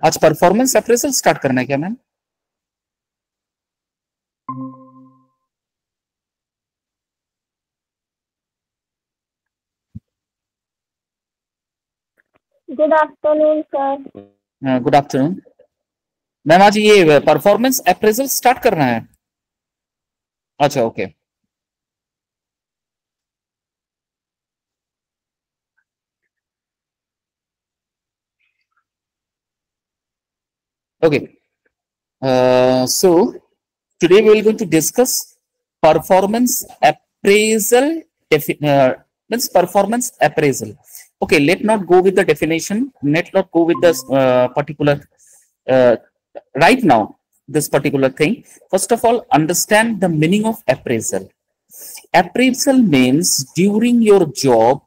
आज performance appraisal start करना है क्या ma'am? Good afternoon sir. Good afternoon ma'am. आज ये परफॉर्मेंस अप्रेजल स्टार्ट करना है। अच्छा okay. Okay. So today we are going to discuss performance appraisal. Means performance appraisal. Okay, let not go with the definition. Let not go with this particular uh, right now. This particular thing. First of all, understand the meaning of appraisal. Appraisal means during your job,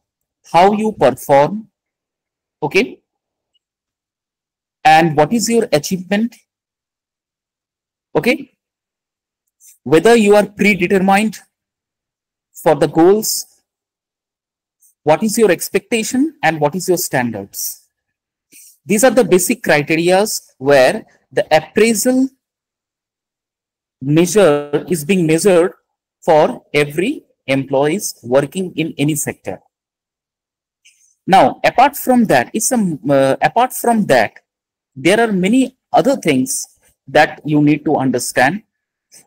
how you perform. Okay, and what is your achievement. Okay, whether you are predetermined for the goals, what is your expectation and what is your standards. These are the basic criteria where the appraisal measure is being measured for every employees working in any sector. Now apart from that, there are many other things that you need to understand,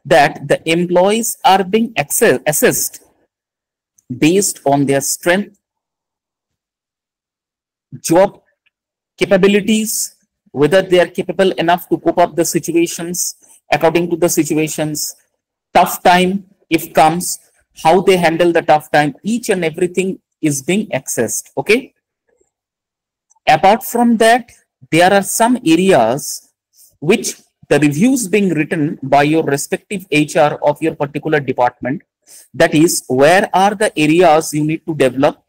that the employees are being assessed based on their strength, job capabilities, whether they are capable enough to cope up the situations, according to the situations, tough time if comes, how they handle the tough time. Each and everything is being assessed. Okay, apart from that, there are some areas which the reviews being written by your respective HR of your particular department. That is, where are the areas you need to develop.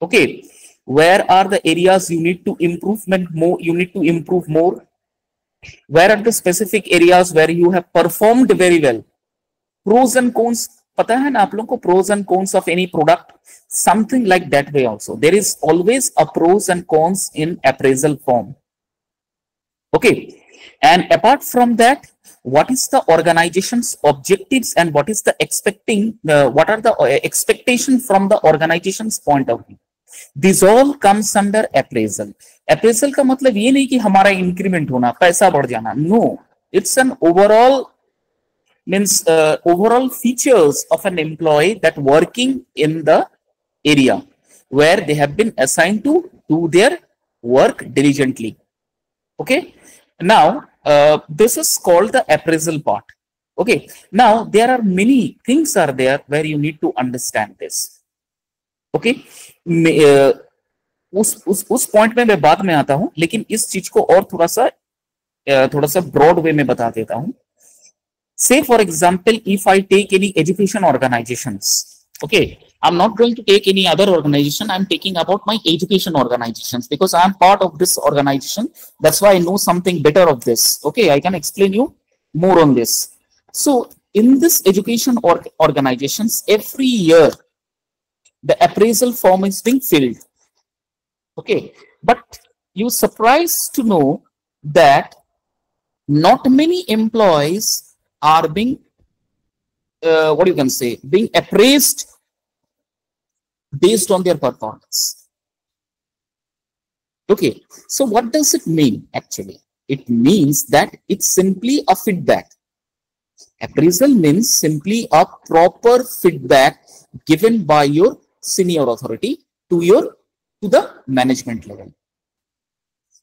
Okay, where are the areas you need to improve more. Where are the specific areas where you have performed very well. Pros and cons, pata hai na aap logon ko, pros and cons of any product, something like that way. Also there is always a pros and cons in appraisal form. Okay, and apart from that, what is the organization's objectives and what is the what are the expectation from the organization's point of view. This all comes under appraisal. Appraisal का मतलब ये नहीं कि हमारा increment होना, पैसा बढ़ जाना. No, it's an overall features of an employee that working in the area where they have been assigned to do their work diligently. Okay, now this is called the appraisal part. Okay, now there are many things are there where you need to understand this. Okay, उस point में मैं बाद में आता हूं, लेकिन इस चीज को और थोड़ा सा ब्रॉड वे में बता देता हूं. Say for example, if I take any education organizations, okay, I am not going to take any other organization, I am taking about my education organizations because I am part of this organization. That's why I know something better of this. Okay, I can explain you more on this. So in this education organizations, every year the appraisal form is being filled. Okay, but you surprised to know that not many employees are being what you can say, being appraised based on their performance. Okay, so what does it mean actually? It means that it's simply a feedback. Appraisal means simply a proper feedback given by your senior authority to the management level.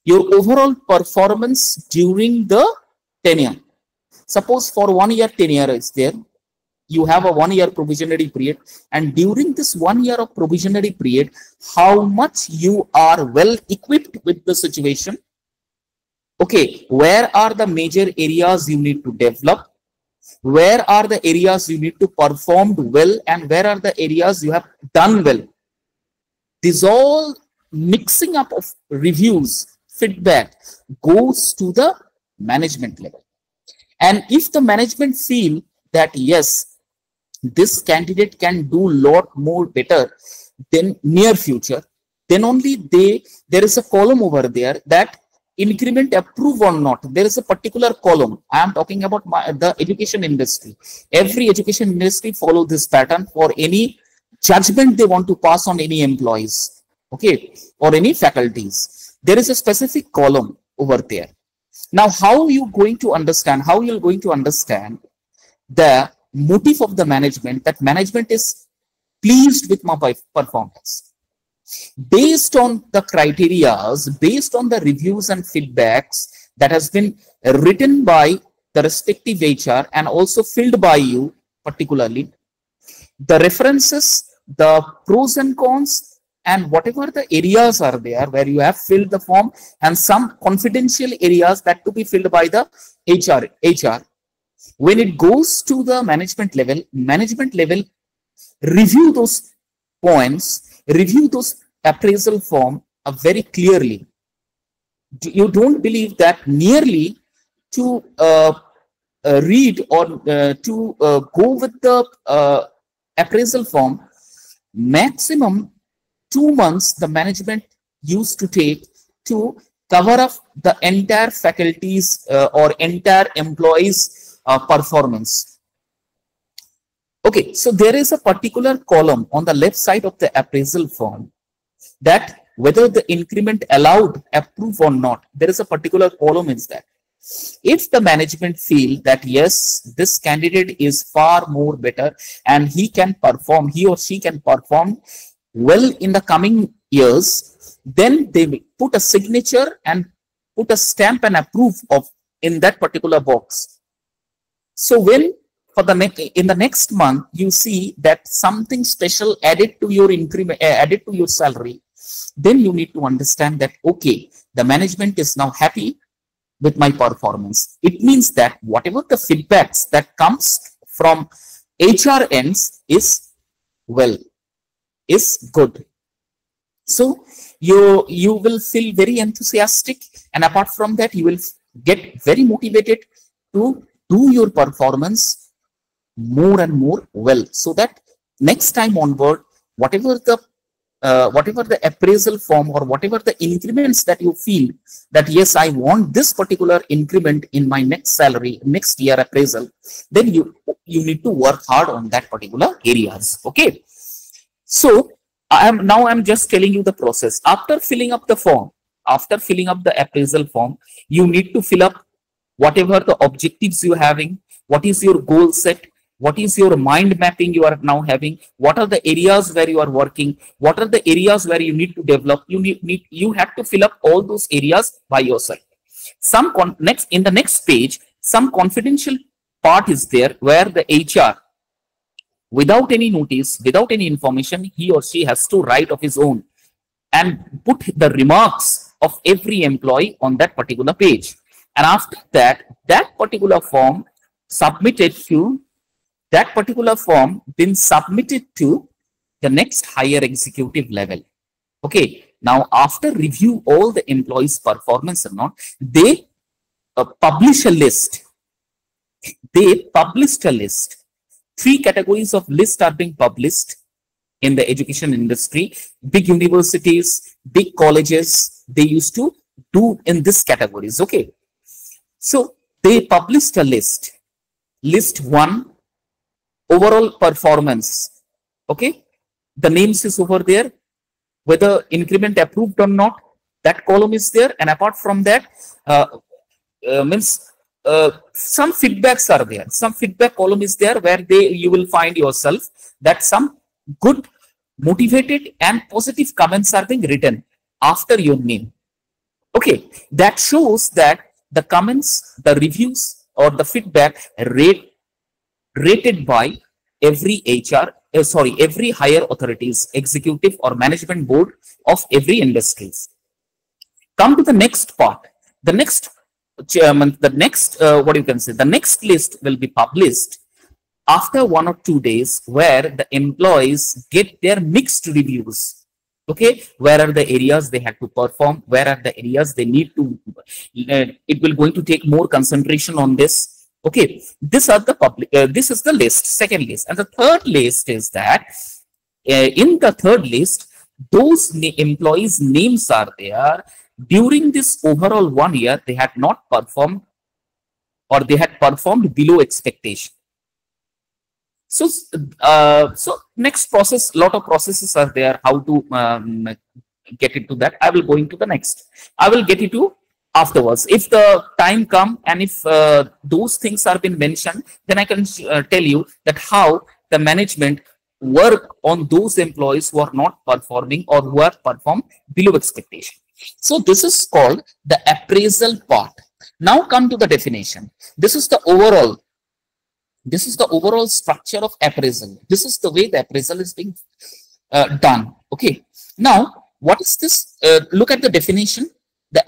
Your overall performance during the tenure. Suppose for 1 year tenure is there, you have a 1 year provisionary period, and during this 1 year of provisionary period, how much you are well equipped with the situation. Okay, where are the major areas you need to develop? Where are the areas you need to perform well, and where are the areas you have done well? This all mixing up of reviews, feedback goes to the management level. And if the management feel that yes, this candidate can do lot more better than near future, then only there is a column over there that increment approved or not, there is a particular column. I am talking about the education industry. Every education industry follow this pattern for any judgment they want to pass on any employees, okay, or any faculties. There is a specific column over there. Now, how you going to understand? How you're going to understand the motive of the management? That management is pleased with my performance. Based on the criterias, based on the reviews and feedbacks that has been written by the respective HR and also filled by you particularly, the references, the pros and cons, and whatever the areas are there where you have filled the form, and some confidential areas that to be filled by the HR. When it goes to the management level review those points, review those appraisal form very clearly. You don't believe that merely to read or to go with the appraisal form, maximum 2 months the management used to take to cover up the entire faculties or entire employees performance. Okay, so there is a particular column on the left side of the appraisal form that whether the increment allowed, approved or not, there is a particular column is that. If the management feel that yes, this candidate is far more better and he or she can perform well in the coming years, then they will put a signature and put a stamp and approve of in that particular box. So when in the next month you see that something special added to your increment, added to your salary, then you need to understand that okay, the management is now happy with my performance. It means that whatever the feedbacks that comes from HR ends is good. So you will feel very enthusiastic, and apart from that you will get very motivated to do your performance more and more well, so that next time onward, whatever the appraisal form or whatever the increments that you feel that yes, I want this particular increment in my next salary, next year appraisal, then you need to work hard on that particular areas. Okay, so I'm just telling you the process. After filling up the form, after filling up the appraisal form, you need to fill up whatever the objectives you're having, what is your goal set, what is your mind mapping you are now having, what are the areas where you are working, what are the areas where you need to develop. You have to fill up all those areas by yourself. In the next page, some confidential part is there where the HR, without any notice, without any information, he or she has to write of his own and put the remarks of every employee on that particular page. And after that, that particular form been submitted to the next higher executive level. Okay, now after review all the employees' performance or not, they publish a list. They published a list. 3 categories of list are being published in the education industry. Big universities, big colleges, they used to do in this categories. Okay, so they published a list. List 1, overall performance. Okay, the names is over there, whether increment approved or not, that column is there. And apart from that, some feedbacks are there. Some feedback column is there where you will find yourself that some good, motivated and positive comments are being written after your name. Okay, that shows that the comments, the reviews or the feedback rated by every every higher authorities, executive or management board of every industries. Come to the next part. The next the next list will be published after 1 or 2 days, where the employees get their mixed reviews. Okay, where are the areas they have to perform, where are the areas they need to it will going to take more concentration on this. Okay, this is the list, second list. And the third list is that in the third list, those employees names are there during this overall 1 year, they had not performed, or they had performed below expectation. So, next process, lot of processes are there, how to get into that. I will go into the next. I will get into afterwards. If the time come and if those things are been mentioned, then I can tell you that how the management work on those employees who are not performing or who are performed below expectation. So this is called the appraisal part. Now come to the definition. This is the overall structure of appraisal. This is the way the appraisal is being done. Okay. Now, what is this? Look at the definition. The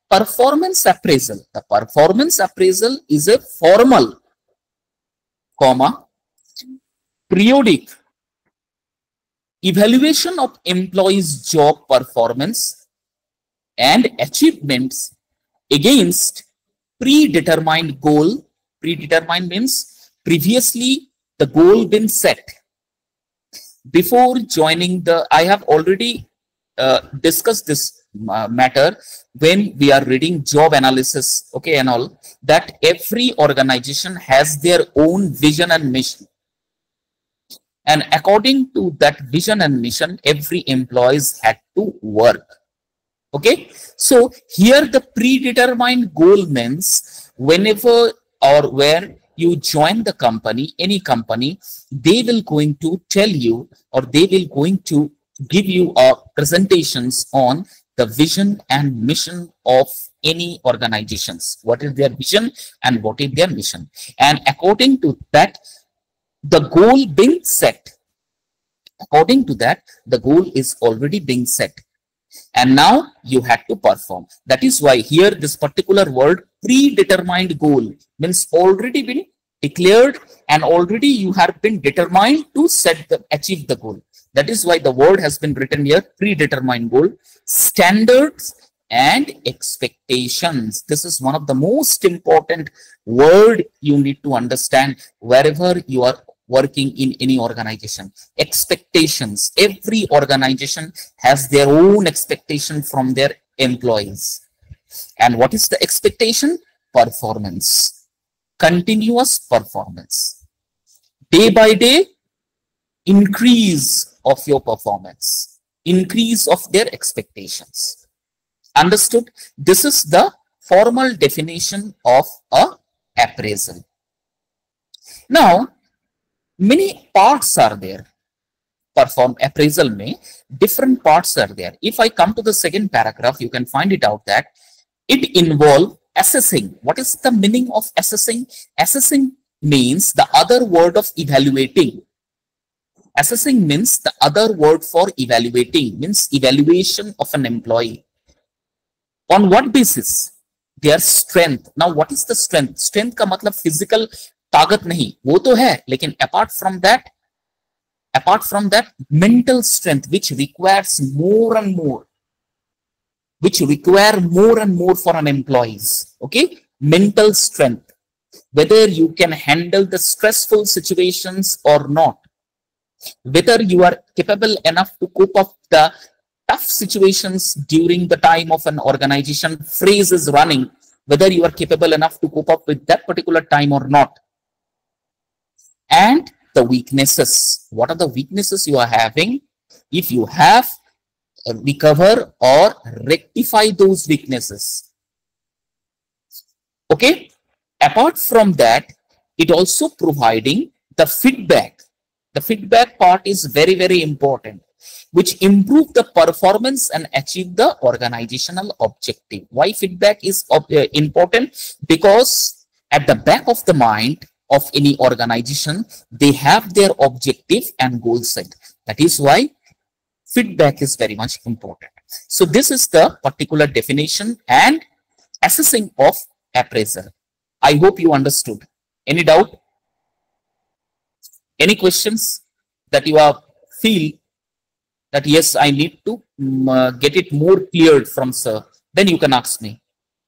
performance appraisal. The performance appraisal is a formal, periodic evaluation of employees' job performance and achievements against predetermined goal. Predetermined means previously the goal been set before joining the. I have already discussed this matter when we are reading job analysis, okay, and all that. Every organization has their own vision and mission, and according to that vision and mission, every employees had to work. Okay, so here the predetermined goal means whenever or where you join the company, any company, they will going to tell you, or they will going to give you presentations on the vision and mission of any organizations. What is their vision and what is their mission? And according to that, the goal being set. According to that, the goal is already being set. And now you had to perform. That is why here this particular word predetermined goal means already been declared and already you have been determined to achieve the goal. That is why the word has been written here, predetermined goal, standards and expectations. This is one of the most important word you need to understand wherever you are working in any organization. Expectations. Every organization has their own expectation from their employees. And what is the expectation? Performance. Continuous performance. Day by day, increase of your performance. Increase of their expectations. Understood? This is the formal definition of a appraisal. Now, many parts are there. Perform appraisal mein different parts are there. If I come to the second paragraph, you can find it out that it involves assessing. What is the meaning of assessing? Assessing means the other word of evaluating. Assessing means the other word for evaluating, means evaluation of an employee. On what basis? Their strength. Now, what is the strength? Strength का मतलब physical ताकत नहीं, वो तो है, लेकिन apart from that, mental strength, which requires more and more, for an employees. Okay, mental strength, whether you can handle the stressful situations or not, whether you are capable enough to cope up the tough situations during the time of an organization phrase is running, whether you are capable enough to cope up with that particular time or not. And the weaknesses. What are the weaknesses you are having? If you have, recover or rectify those weaknesses. Okay. Apart from that, it also providing the feedback. The feedback part is very, very important, which improve the performance and achieve the organizational objective. Why feedback is important? Because at the back of the mind of any organization, they have their objective and goal set. That is why feedback is very much important. So this is the particular definition and assessing of appraisal. I hope you understood. Any doubt? Any questions that you are feel that yes, I need to get it more cleared from sir? Then you can ask me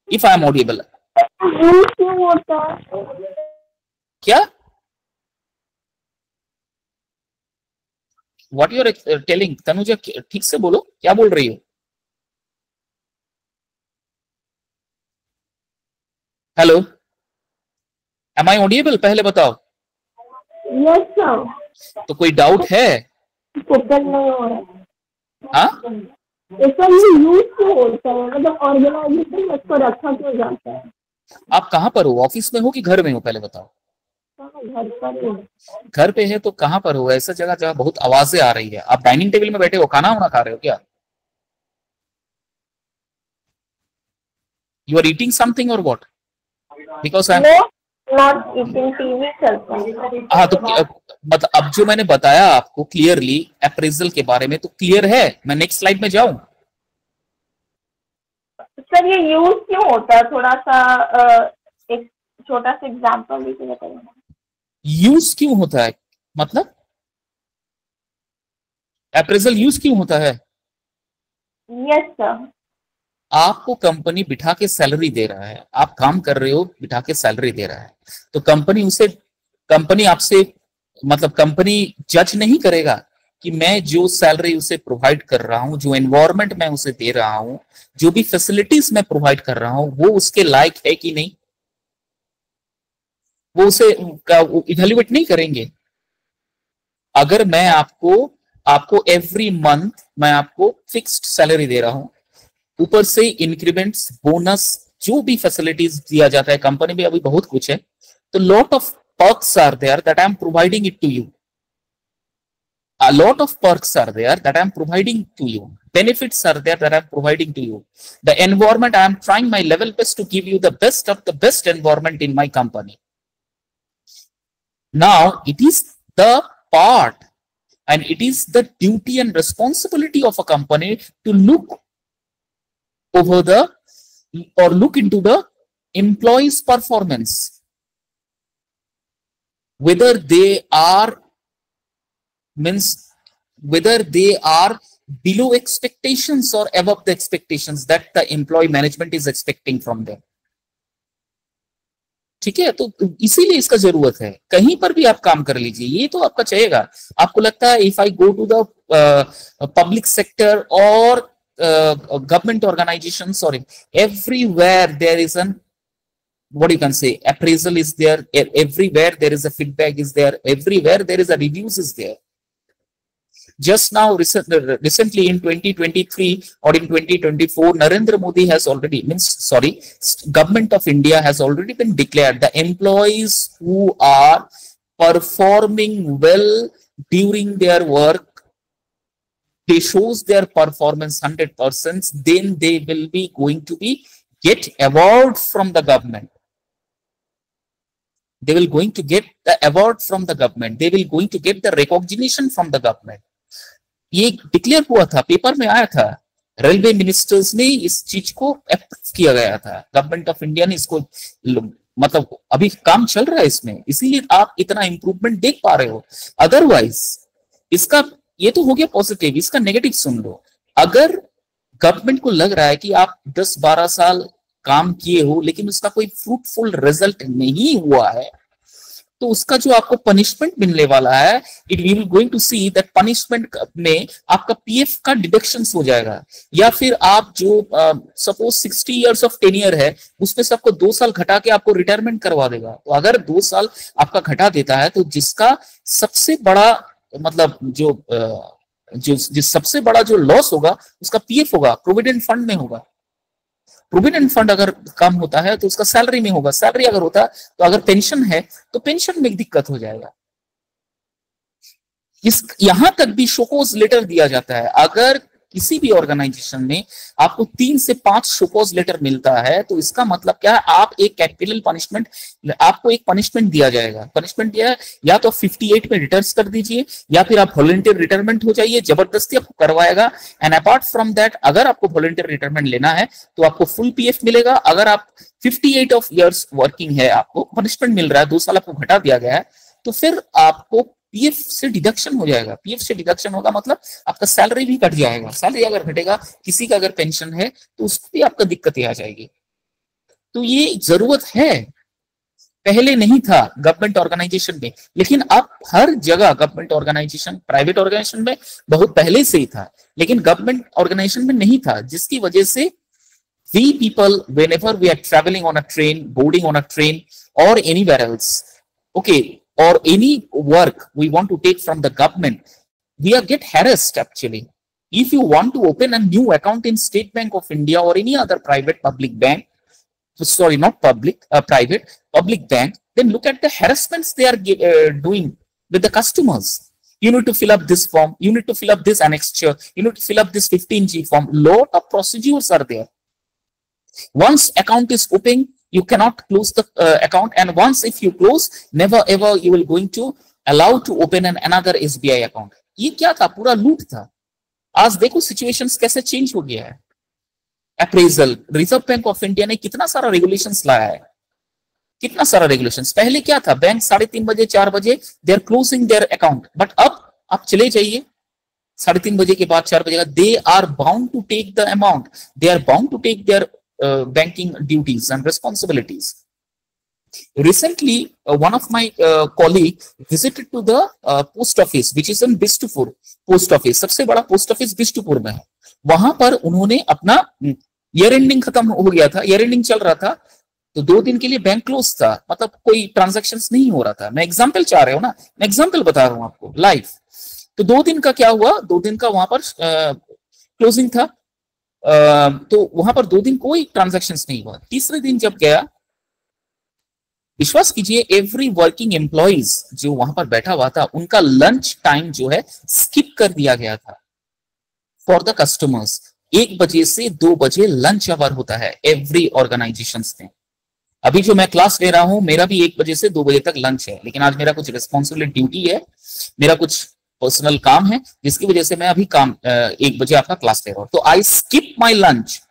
if I am audible. क्या? What you are telling, Tanuja ठीक से बोलो, क्या बोल रही हो? Hello, M आई audible? पहले बताओ। Yes sir. तो कोई डाउट है? फोकस नहीं हो रहा है। हाँ, सर ये यूज क्यों होता है, मतलब ऑर्गेनाइजेशन में इसको रखा क्यों जाता है? आप कहाँ पर हो? ऑफिस में हो कि घर में हो? पहले बताओ। घर पर हूँ। घर पे है तो कहाँ पर हो? ऐसा जगह जहाँ बहुत आवाजें आ रही है। आप डाइनिंग टेबल में बैठे हो, खाना वाना खा रहे हो क्या? यू आर ईटिंग समथिंग और what? Because I am, not eating, TV चलता है। हाँ तो मतलब अब जो मैंने बताया आपको क्लियरली अप्रेजल के बारे में, तो क्लियर है? मैं नेक्स्ट स्लाइड में जाऊं? सर ये यूज क्यों होता है, थोड़ा सा एक छोटा सा एग्जांपल दीजिए बताइए। यूज क्यों होता है मतलब? अप्रेजल यूज क्यों होता है? Yes sir. आपको कंपनी बिठा के सैलरी दे रहा है, आप काम कर रहे हो, बिठा के सैलरी दे रहा है, तो कंपनी आपसे मतलब कंपनी जज नहीं करेगा कि मैं जो सैलरी उसे प्रोवाइड कर रहा हूं, जो एनवायरमेंट मैं उसे दे रहा हूं, जो भी फैसिलिटीज मैं प्रोवाइड कर रहा हूं, वो उसके लायक है कि नहीं? वो उसे इवेल्युएट नहीं करेंगे। अगर मैं आपको आपको एवरी मंथ मैं आपको फिक्स्ड सैलरी दे रहा हूं, ऊपर से इंक्रीमेंट्स, बोनस, जो भी फैसिलिटीज दिया जाता है कंपनी में, अभी बहुत कुछ है, तो lot of perks are there that I am providing it to you. A lot of perks are there that I am providing to you. Benefits are there that I am providing to you. The environment, I am trying my level best to give you the best of the best environment in my company. Now, it is the part and it is the duty and responsibility of a company to look over the or look into the employees' performance, whether they are below expectations or above the expectations that the employee management is expecting from them. ठीक है, तो इसीलिए इसका जरूरत है। कहीं पर भी आप काम कर लीजिए, ये तो आपका चाहिएगा। आपको लगता है if I go to the public sector और government organizations, sorry, everywhere there is an, what you can say, appraisal is there, everywhere there is a feedback is there, everywhere there is a reviews is there. Just now recently in 2023 or in 2024, Narendra Modi has already, government of India has already been declared the employees who are performing well during their work, they shows their performance 100%, then they will be going to be get award from the government. They will going to get the award from the government. They will going to get the recognition from the government. ये declare हुआ था, paper में आया था, railway ministers ने इस चीज को अप्रूव किया गया था, गवर्नमेंट ऑफ इंडिया ने इसको, मतलब अभी काम चल रहा है इसमें, इसीलिए आप इतना इंप्रूवमेंट देख पा रहे हो। अदरवाइज इसका, ये तो हो गया पॉजिटिव, इसका नेगेटिव सुन लो। अगर गवर्नमेंट को लग रहा है कि आप 10-12 साल काम किए हो लेकिन उसका कोई फ्रूटफुल रिजल्ट नहीं हुआ है, तो उसका जो आपको पनिशमेंट मिलने वाला है, it we will going to see that punishment में आपका पीएफ का डिडक्शंस हो जाएगा, या फिर आप जो सपोज 60 इयर्स ऑफ टेन्योर है उसमें से आपको 2 साल घटा के आपको रिटायरमेंट करवा देगा। तो अगर 2 साल आपका घटा देता है, तो जिसका सबसे बड़ा मतलब जिस सबसे बड़ा जो लॉस होगा उसका पीएफ होगा, प्रोविडेंट फंड में होगा। प्रोविडेंट फंड अगर कम होता है तो उसका सैलरी में होगा, सैलरी अगर होता है तो अगर पेंशन है तो पेंशन में दिक्कत हो जाएगा। यहां तक भी शोकॉज लेटर दिया जाता है। अगर किसी भी ऑर्गेनाइजेशन में आपको 3 से 5 शोकॉज लेटर मिलता है, तो इसका मतलब क्या है, आप एक कैपिटल पनिशमेंट, आपको एक पनिशमेंट दिया जाएगा। पनिशमेंट दिया है, या तो 58 में रिटर्न कर दीजिए, या फिर आप वॉलंटियर रिटायरमेंट हो जाइए, जबरदस्ती आपको करवाएगा। एंड अपार्ट फ्रॉम दैट, अगर आपको वॉलंटियर रिटायरमेंट लेना है तो आपको फुल पीएफ मिलेगा। अगर आप 58 ऑफ ईयर्स वर्किंग है, आपको पनिशमेंट मिल रहा है, 2 साल आपको घटा दिया गया है, तो फिर आपको पीएफ से डिडक्शन हो जाएगा। पीएफ से डिडक्शन होगा मतलब आपका सैलरी भी कट जाएगा। सैलरी अगर घटेगा, किसी का अगर पेंशन है तो उसको भी आपका दिक्कतें आ जाएगी। तो ये जरूरत है, पहले नहीं था गवर्नमेंट ऑर्गेनाइजेशन में, लेकिन अब हर जगह गवर्नमेंट ऑर्गेनाइजेशन, प्राइवेट ऑर्गेनाइजेशन में बहुत पहले से ही था, लेकिन गवर्नमेंट ऑर्गेनाइजेशन में नहीं था, जिसकी वजह से We people, whenever we are traveling on a train, boarding on a train or anywhere else, okay, or any work we want to take from the government, we are get harassed actually. If you want to open a new account in State Bank of India or any other private public bank, sorry, not public, private, public bank, then look at the harassments they are doing with the customers. You need to fill up this form, you need to fill up this annexure, you need to fill up this 15G form. Lot of procedures are there. Once account is open, you cannot close the account, and once if you close, never ever you will going to allow to open another SBI account. ये क्या था? पूरा लूट था। आज देखो situations कैसे change हो गया है। Appraisal, reserve bank of India ने कितना सारा रेगुलेशंस लाया है, कितना सारा रेगुलेशंस। पहले क्या था? बैंक 3:30 बजे 4 बजे they are closing their account, but अब आप चले जाइए 3:30 बजे के बाद 4 बजे का, they are bound to take the amount, they are bound to take their banking duties and responsibilities. Recently, one of my colleague visited to the post office, which is in Bistupur post office. सबसे बड़ा post office Bistupur में है। वहां पर उन्होंने अपना year ending खत्म हो गया था, ईयर एंडिंग चल रहा था, तो 2 दिन के लिए बैंक क्लोज था, मतलब कोई ट्रांजैक्शंस नहीं हो रहा था। मैं एग्जांपल चाह रहे हो ना, मैं एग्जांपल बता रहा हूं आपको लाइव। तो 2 दिन का क्या हुआ, 2 दिन का वहां पर क्लोजिंग था, तो वहां पर 2 दिन कोई ट्रांजैक्शंस नहीं हुआ। तीसरे दिन जब गया, विश्वास कीजिए, एवरी वर्किंग एम्प्लॉइज जो वहां पर बैठा हुआ था, उनका लंच टाइम जो है स्किप कर दिया गया था फॉर द कस्टमर्स। 1 बजे से 2 बजे लंच आवर होता है एवरी ऑर्गेनाइजेशंस में। अभी जो मैं क्लास ले रहा हूं, मेरा भी 1 बजे से 2 बजे तक लंच है, लेकिन आज मेरा कुछ रिस्पॉन्सिबिलिटी ड्यूटी है, मेरा कुछ पर्सनल काम है, जिसकी वजह से मैं अभी 1 बजे आपका क्लास ले रहा हूं। तो I skip my lunch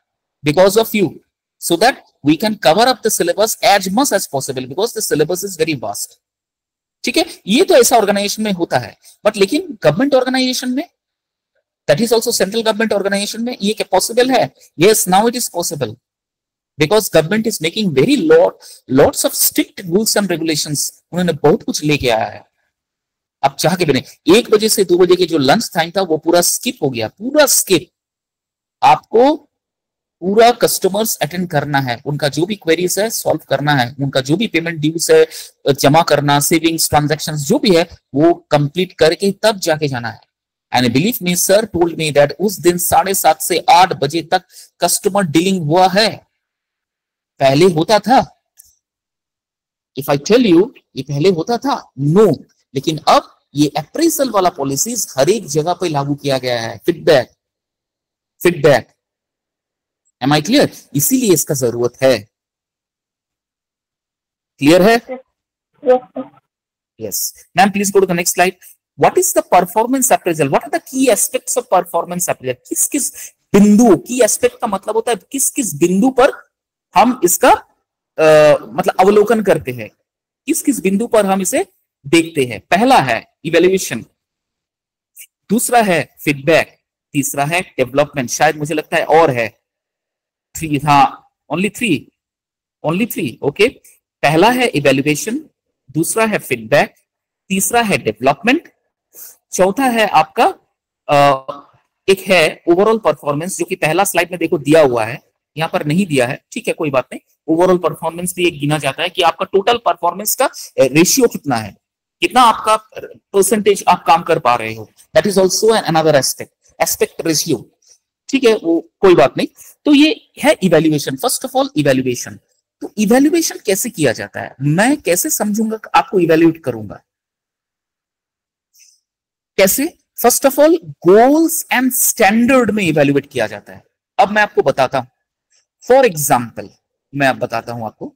because of you, so that we can cover up the syllabus as much as possible because the syllabus is very vast. ठीक है, ये तो ऐसा ऑर्गेनाइजेशन में होता है, बट लेकिन गवर्नमेंट ऑर्गेनाइजेशन में, that is also central government organization में, ये क्या पॉसिबल है? Yes, now it is possible because government is making very lots of strict rules and regulations. उन्होंने बहुत कुछ लेके आया है। अब चाह के बने 1 बजे से 2 बजे के जो लंच टाइम था वो पूरा स्किप हो गया, पूरा स्किप। आपको पूरा कस्टमर्स अटेंड करना है, उनका जो भी क्वेरीज है सॉल्व करना है, उनका जो भी पेमेंट ड्यूज है जमा करना, सेविंग्स, ट्रांजैक्शंस जो भी है वो कंप्लीट करके तब जाके जाना है। And believe me, sir told me that उस दिन 7:30 से 8 बजे तक कस्टमर डीलिंग हुआ है। पहले होता था, इफ आई टेल यू, ये पहले होता था? नो। लेकिन अब ये अप्रेजल वाला पॉलिसीज हर एक जगह पे लागू किया गया है। Feedback, Am I clear? इसीलिए इसका जरूरत है। क्लियर है? Yes. Ma'am, please go to the next slide. What is the performance appraisal? What are the key aspects of performance appraisal? किस किस बिंदु, की एस्पेक्ट का मतलब होता है किस किस बिंदु पर हम इसका मतलब अवलोकन करते हैं, किस किस बिंदु पर हम इसे देखते हैं। पहला है इवेल्युएशन, दूसरा है फीडबैक, तीसरा है डेवलपमेंट। शायद मुझे लगता है और है 3, हाँ, ओनली 3, ओके। पहला है इवेल्युएशन, दूसरा है फीडबैक, तीसरा है डेवलपमेंट, चौथा है आपका एक है ओवरऑल परफॉर्मेंस, जो कि पहला स्लाइड में देखो दिया हुआ है, यहाँ पर नहीं दिया है, ठीक है, कोई बात नहीं। ओवरऑल परफॉर्मेंस भी एक गिना जाता है कि आपका टोटल परफॉर्मेंस का रेशियो कितना है, कितना आपका परसेंटेज आप काम कर पा रहे हो। That is also another aspect ratio, ठीक है, वो कोई बात नहीं। तो ये है evaluation. First of all evaluation, तो इवैल्यूएशन कैसे किया जाता है, मैं कैसे समझूंगा, आपको इवैल्यूएट करूंगा कैसे? First of all goals and standard में इवैल्यूएट किया जाता है। अब मैं आपको बताता हूं, फॉर एग्जाम्पल मैं अब बताता हूं आपको,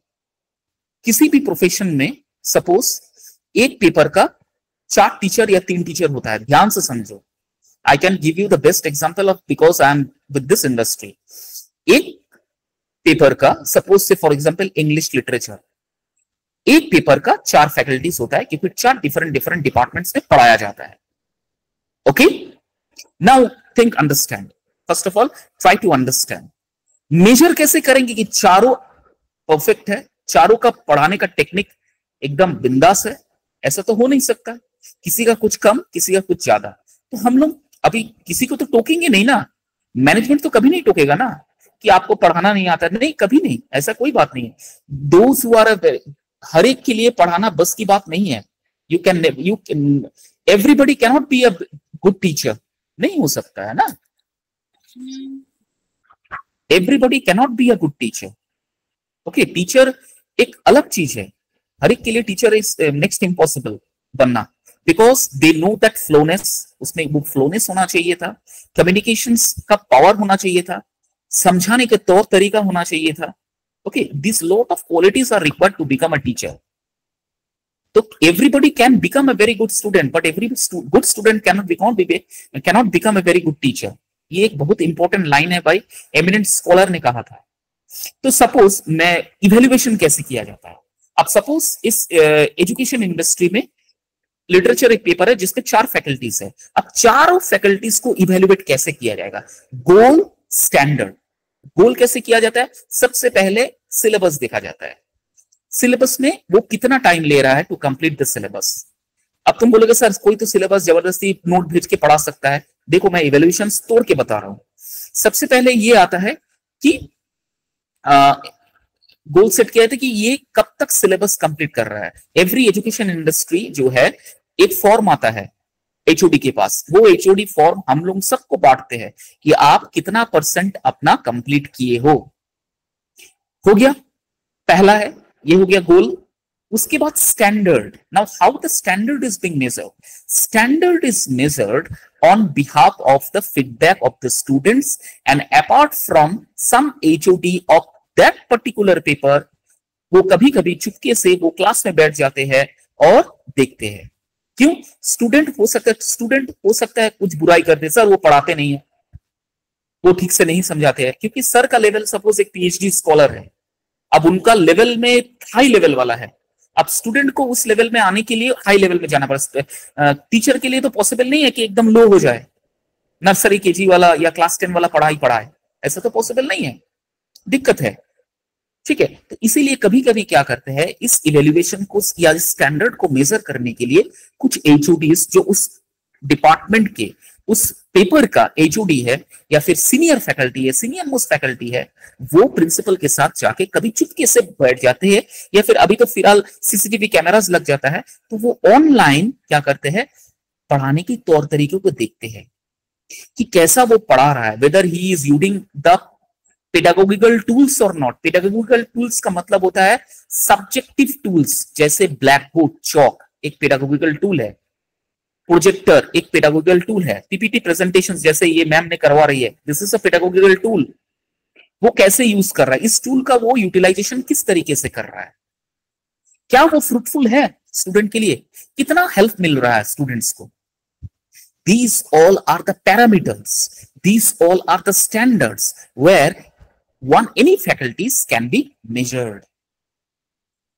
किसी भी प्रोफेशन में सपोज एक पेपर का 4 टीचर या 3 टीचर होता है। ध्यान से समझो, I can give you the best example of, because I am with this industry. एक पेपर का सपोज से फॉर एग्जांपल इंग्लिश लिटरेचर, एक पेपर का 4 फैकल्टीज होता है क्योंकि 4 डिफरेंट डिपार्टमेंट्स में पढ़ाया जाता है। Okay, now think, understand, first of all try to understand. Measure कैसे करेंगे कि चारों परफेक्ट है, चारों का पढ़ाने का टेक्निक एकदम बिंदास है? ऐसा तो हो नहीं सकता, किसी का कुछ कम, किसी का कुछ ज्यादा। तो हम लोग अभी किसी को तो टोकेंगे नहीं ना, मैनेजमेंट तो कभी नहीं टोकेगा ना। कि आपको पढ़ाना नहीं आता, नहीं, कभी नहीं, ऐसा कोई बात नहीं है। दोज हु आर, हर एक के लिए पढ़ाना बस की बात नहीं है। You can everybody cannot be a good teacher, नहीं हो सकता है ना, everybody cannot be a good teacher. Okay, teacher एक अलग चीज है, हर एक के लिए टीचर इज नेक्स्ट इम्पॉसिबल बनना, बिकॉज दे नो दैट फ्लोनेस, उसमें वो फ्लोनेस होना चाहिए था, कम्युनिकेशंस का पावर होना चाहिए था, समझाने के तौर तरीका होना चाहिए था। Okay, this lot of qualities are required to become a teacher. तो everybody can become a very good student, but every good student cannot become a very good teacher. ये एक बहुत इंपॉर्टेंट लाइन है भाई, एमिनेंट स्कॉलर ने कहा था। तो सपोज मैं इवेल्युएशन कैसे किया जाता है, अब सपोज इस एजुकेशन इंडस्ट्री में लिटरेचर एक पेपर है जिसके 4 फैकल्टीज है, अब चारों फैकल्टीज को इवेल्युएट कैसे किया जाएगा, गोल, स्टैंडर्ड। गोल कैसे किया जाता है, सबसे पहले सिलेबस देखा जाता है, सिलेबस में वो कितना टाइम ले रहा है टू कंप्लीट द सिलेबस। अब तुम बोलोगे सर कोई तो सिलेबस जबरदस्ती नोट भेज के पढ़ा सकता है, देखो मैं इवेल्युएशन तोड़ के बता रहा हूं। सबसे पहले ये आता है कि गोल सेट किया था कि ये कब तक सिलेबस कंप्लीट कर रहा है। एवरी एजुकेशन इंडस्ट्री जो है एक फॉर्म आता है एचओडी के पास, वो एचओडी फॉर्म हम लोग सबको बांटते हैं कि आप कितना % अपना कंप्लीट किए हो गया, पहला है, ये हो गया गोल। उसके बाद standard. Now how the standard is being measured, standard is measured on behalf of the feedback of the students and apart from some HOD of that particular paper, वो कभी कभी चुपके से वो क्लास में बैठ जाते हैं और देखते हैं। क्यों? स्टूडेंट हो सकता है कुछ बुराई कर दे, सर वो पढ़ाते नहीं है, वो ठीक से नहीं समझाते हैं, क्योंकि सर का लेवल सपोज एक PhD स्कॉलर है, अब उनका लेवल में हाई लेवल वाला है, अब स्टूडेंट को उस लेवल में आने के लिए हाई लेवल में जाना पड़ता है। टीचर के लिए तो पॉसिबल नहीं है कि एकदम लो हो जाए, नर्सरी केजी वाला या क्लास 10 वाला पढ़ाए, ऐसा तो पॉसिबल नहीं है, दिक्कत है। ठीक है, तो इसीलिए कभी कभी क्या करते हैं, इस इवेल्युएशन को या इस स्टैंडर्ड को मेजर करने के लिए कुछ HODs जो उस डिपार्टमेंट के उस पेपर का HOD है या फिर सीनियर फैकल्टी है, सीनियर मोस्ट फैकल्टी है, वो प्रिंसिपल के साथ जाके कभी चुपके से बैठ जाते हैं, या फिर अभी तो फिलहाल सीसीटीवी कैमरास लग जाता है, तो वो ऑनलाइन क्या करते हैं, पढ़ाने की तौर तरीकों को देखते हैं कि कैसा वो पढ़ा रहा है, whether he is using the pedagogical tools और नॉट। पेडागोगिकल टूल्स का मतलब होता है सब्जेक्टिव टूल्स, जैसे ब्लैक बोर्ड, चौक एक पेडागोगिकल टूल है, प्रोजेक्टर एक पेडागोगिकल टूल है, पीपीटी प्रेजेंटेशन जैसे ये मैम ने करवा रही है, this is a pedagogical tool. वो कैसे यूज कर रहा है, इस टूल का वो यूटिलाइजेशन किस तरीके से कर रहा है, क्या वो फ्रूटफुल है स्टूडेंट के लिए, कितना हेल्प मिल रहा है स्टूडेंट्स को। These all are the parameters, these all are the standards where any faculties can be measured.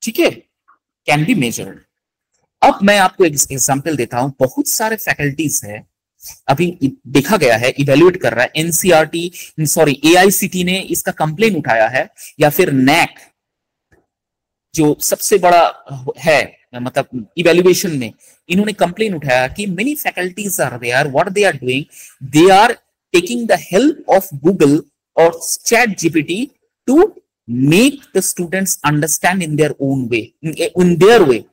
ठीक है, can be measured. अब मैं आपको एक एग्जांपल देता हूं, बहुत सारे फैकल्टीज है, अभी देखा गया है, इवेल्युएट कर रहा है, NCERT सॉरी AICT ने इसका कंप्लेन उठाया है, या फिर NAAC जो सबसे बड़ा है मतलब इवेल्युएशन में, इन्होंने कंप्लेन उठाया कि many faculties are there, what they are doing, they are taking the help of Google और ChatGPT to make the students understand in their own way, in their way.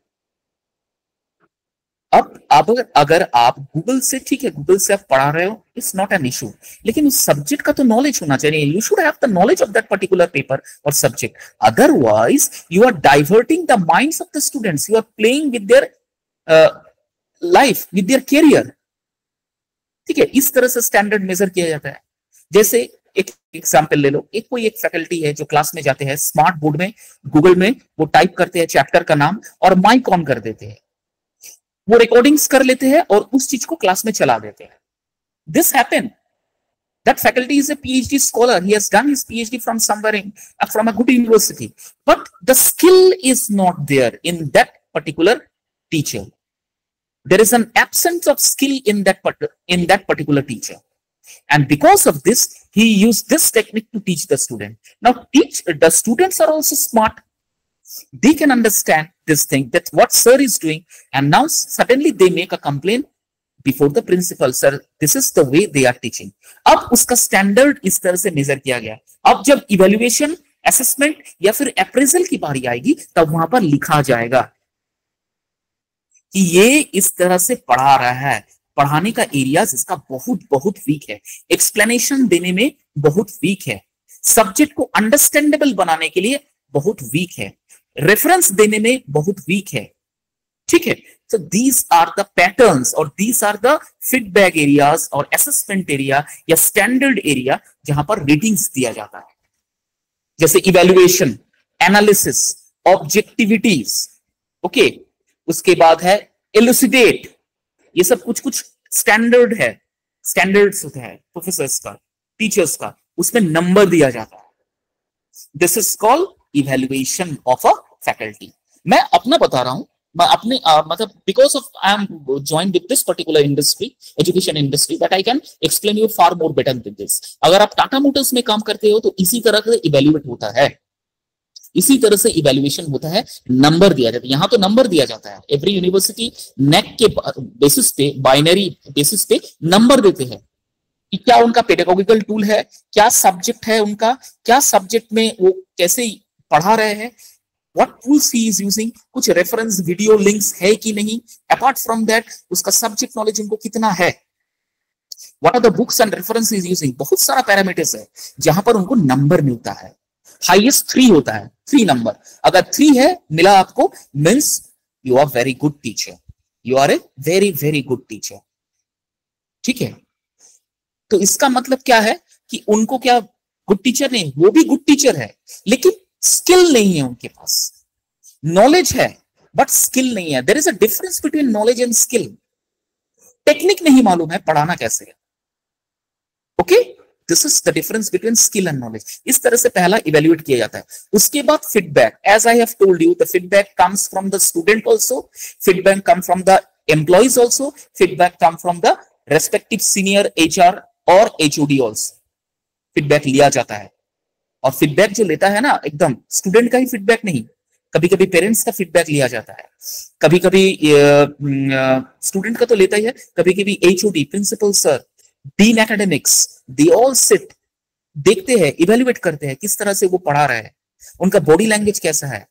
अब अगर आप Google से, ठीक है Google से आप पढ़ा रहे हो, इट्स नॉट एन इशू, लेकिन उस सब्जेक्ट का तो नॉलेज होना चाहिए, you should have the knowledge of that particular paper और subject, otherwise you are diverting the minds of the students, you are playing with their life, with their career. ठीक है, इस तरह से स्टैंडर्ड मेजर किया जाता है। जैसे एक एग्जाम्पल ले लो, कोई एक फैकल्टी है जो क्लास में जाते हैं, स्मार्ट बोर्ड में गूगल में वो टाइप करते हैं चैप्टर का नाम और माइक ऑन कर देते हैं, वो रिकॉर्डिंग्स कर लेते हैं और उस चीज को क्लास में चला देते हैं। This happen, that faculty is a PhD scholar, he has done his PhD from somewhere from a good university, but the skill is not there in that particular teacher, there is an absence of skill in that particular teacher, and because of this he used this technique to teach the student. Now the students are also smart, they can understand this thing, that what sir is doing, and now suddenly they make a complaint before the principal, sir this is the way they are teaching. अब उसका standard इस तरह से major किया गया। अब जब evaluation, assessment या फिर अप्रेजल की बारी आएगी तब वहां पर लिखा जाएगा कि ये इस तरह से पढ़ा रहा है। पढ़ाने का एरियाज इसका बहुत बहुत वीक है, एक्सप्लेनेशन देने में बहुत वीक है, सब्जेक्ट को अंडरस्टैंडेबल बनाने के लिए बहुत वीक है, रेफरेंस देने में बहुत वीक है। ठीक है, so these are the patterns और these are the feedback areas और assessment area या standard area जहां पर रेटिंग्स दिया जाता है, जैसे इवेल्युएशन, एनालिसिस, ऑब्जेक्टिविटीज। ओके, उसके बाद है एलुसिडेट। ये सब कुछ कुछ स्टैंडर्ड है, स्टैंडर्ड्स होते हैं प्रोफेसर्स का, टीचर्स का, उसमें नंबर दिया जाता है। This is called evaluation of a faculty. मैं अपना बता रहा हूं, मैं अपने मतलब because of I am join with this particular industry, education industry, that I can explain you far more better with this. अगर आप टाटा मोटर्स में काम करते हो तो इसी तरह से इवेल्युएट होता है, इसी तरह से इवेल्युएशन होता है, नंबर दिया जाता है। यहां तो नंबर दिया जाता है, एवरी यूनिवर्सिटी नेक के बेसिस पे, बाइनरी बेसिस पे नंबर देते हैं कि क्या उनका पेडागोगिकल टूल है, क्या सब्जेक्ट है उनका, क्या सब्जेक्ट में वो कैसे पढ़ा रहे हैं, what tools he is using, कुछ रेफरेंस वीडियो लिंक्स है कि नहीं, अपार्ट फ्रॉम दैट उसका सब्जेक्ट नॉलेज उनको कितना है, what are the books and reference he is using। बहुत सारा पैरामीटर्स है जहां पर उनको नंबर मिलता है। हाईएस्ट 3 होता है, 3 नंबर। अगर 3 है मिला आपको, means you are very good teacher, you are a very very good teacher. ठीक है, तो इसका मतलब क्या है कि उनको क्या गुड टीचर नहीं, वो भी गुड टीचर है लेकिन स्किल नहीं है उनके पास। नॉलेज है बट स्किल नहीं है। There is a difference between knowledge and skill. Technique नहीं मालूम है पढ़ाना कैसे है। Okay, this is the difference between skill and knowledge. इस तरह से पहला इवेल्युएट किया जाता है। उसके बाद feedback, as I have told you, the feedback comes from the student also, feedback come from the employees also, feedback come from the respective senior HR और एचओडी आल्सो। फीडबैक लिया जाता है और फीडबैक जो लेता है ना, एकदम स्टूडेंट का ही फीडबैक नहीं, कभी कभी पेरेंट्स का फीडबैक लिया जाता है, कभी कभी स्टूडेंट का तो लेता ही है, कभी कभी HOD, principal sir, dean academics, they all sit, देखते हैं, इवेल्युएट करते हैं किस तरह से वो पढ़ा रहे हैं, उनका बॉडी लैंग्वेज कैसा है।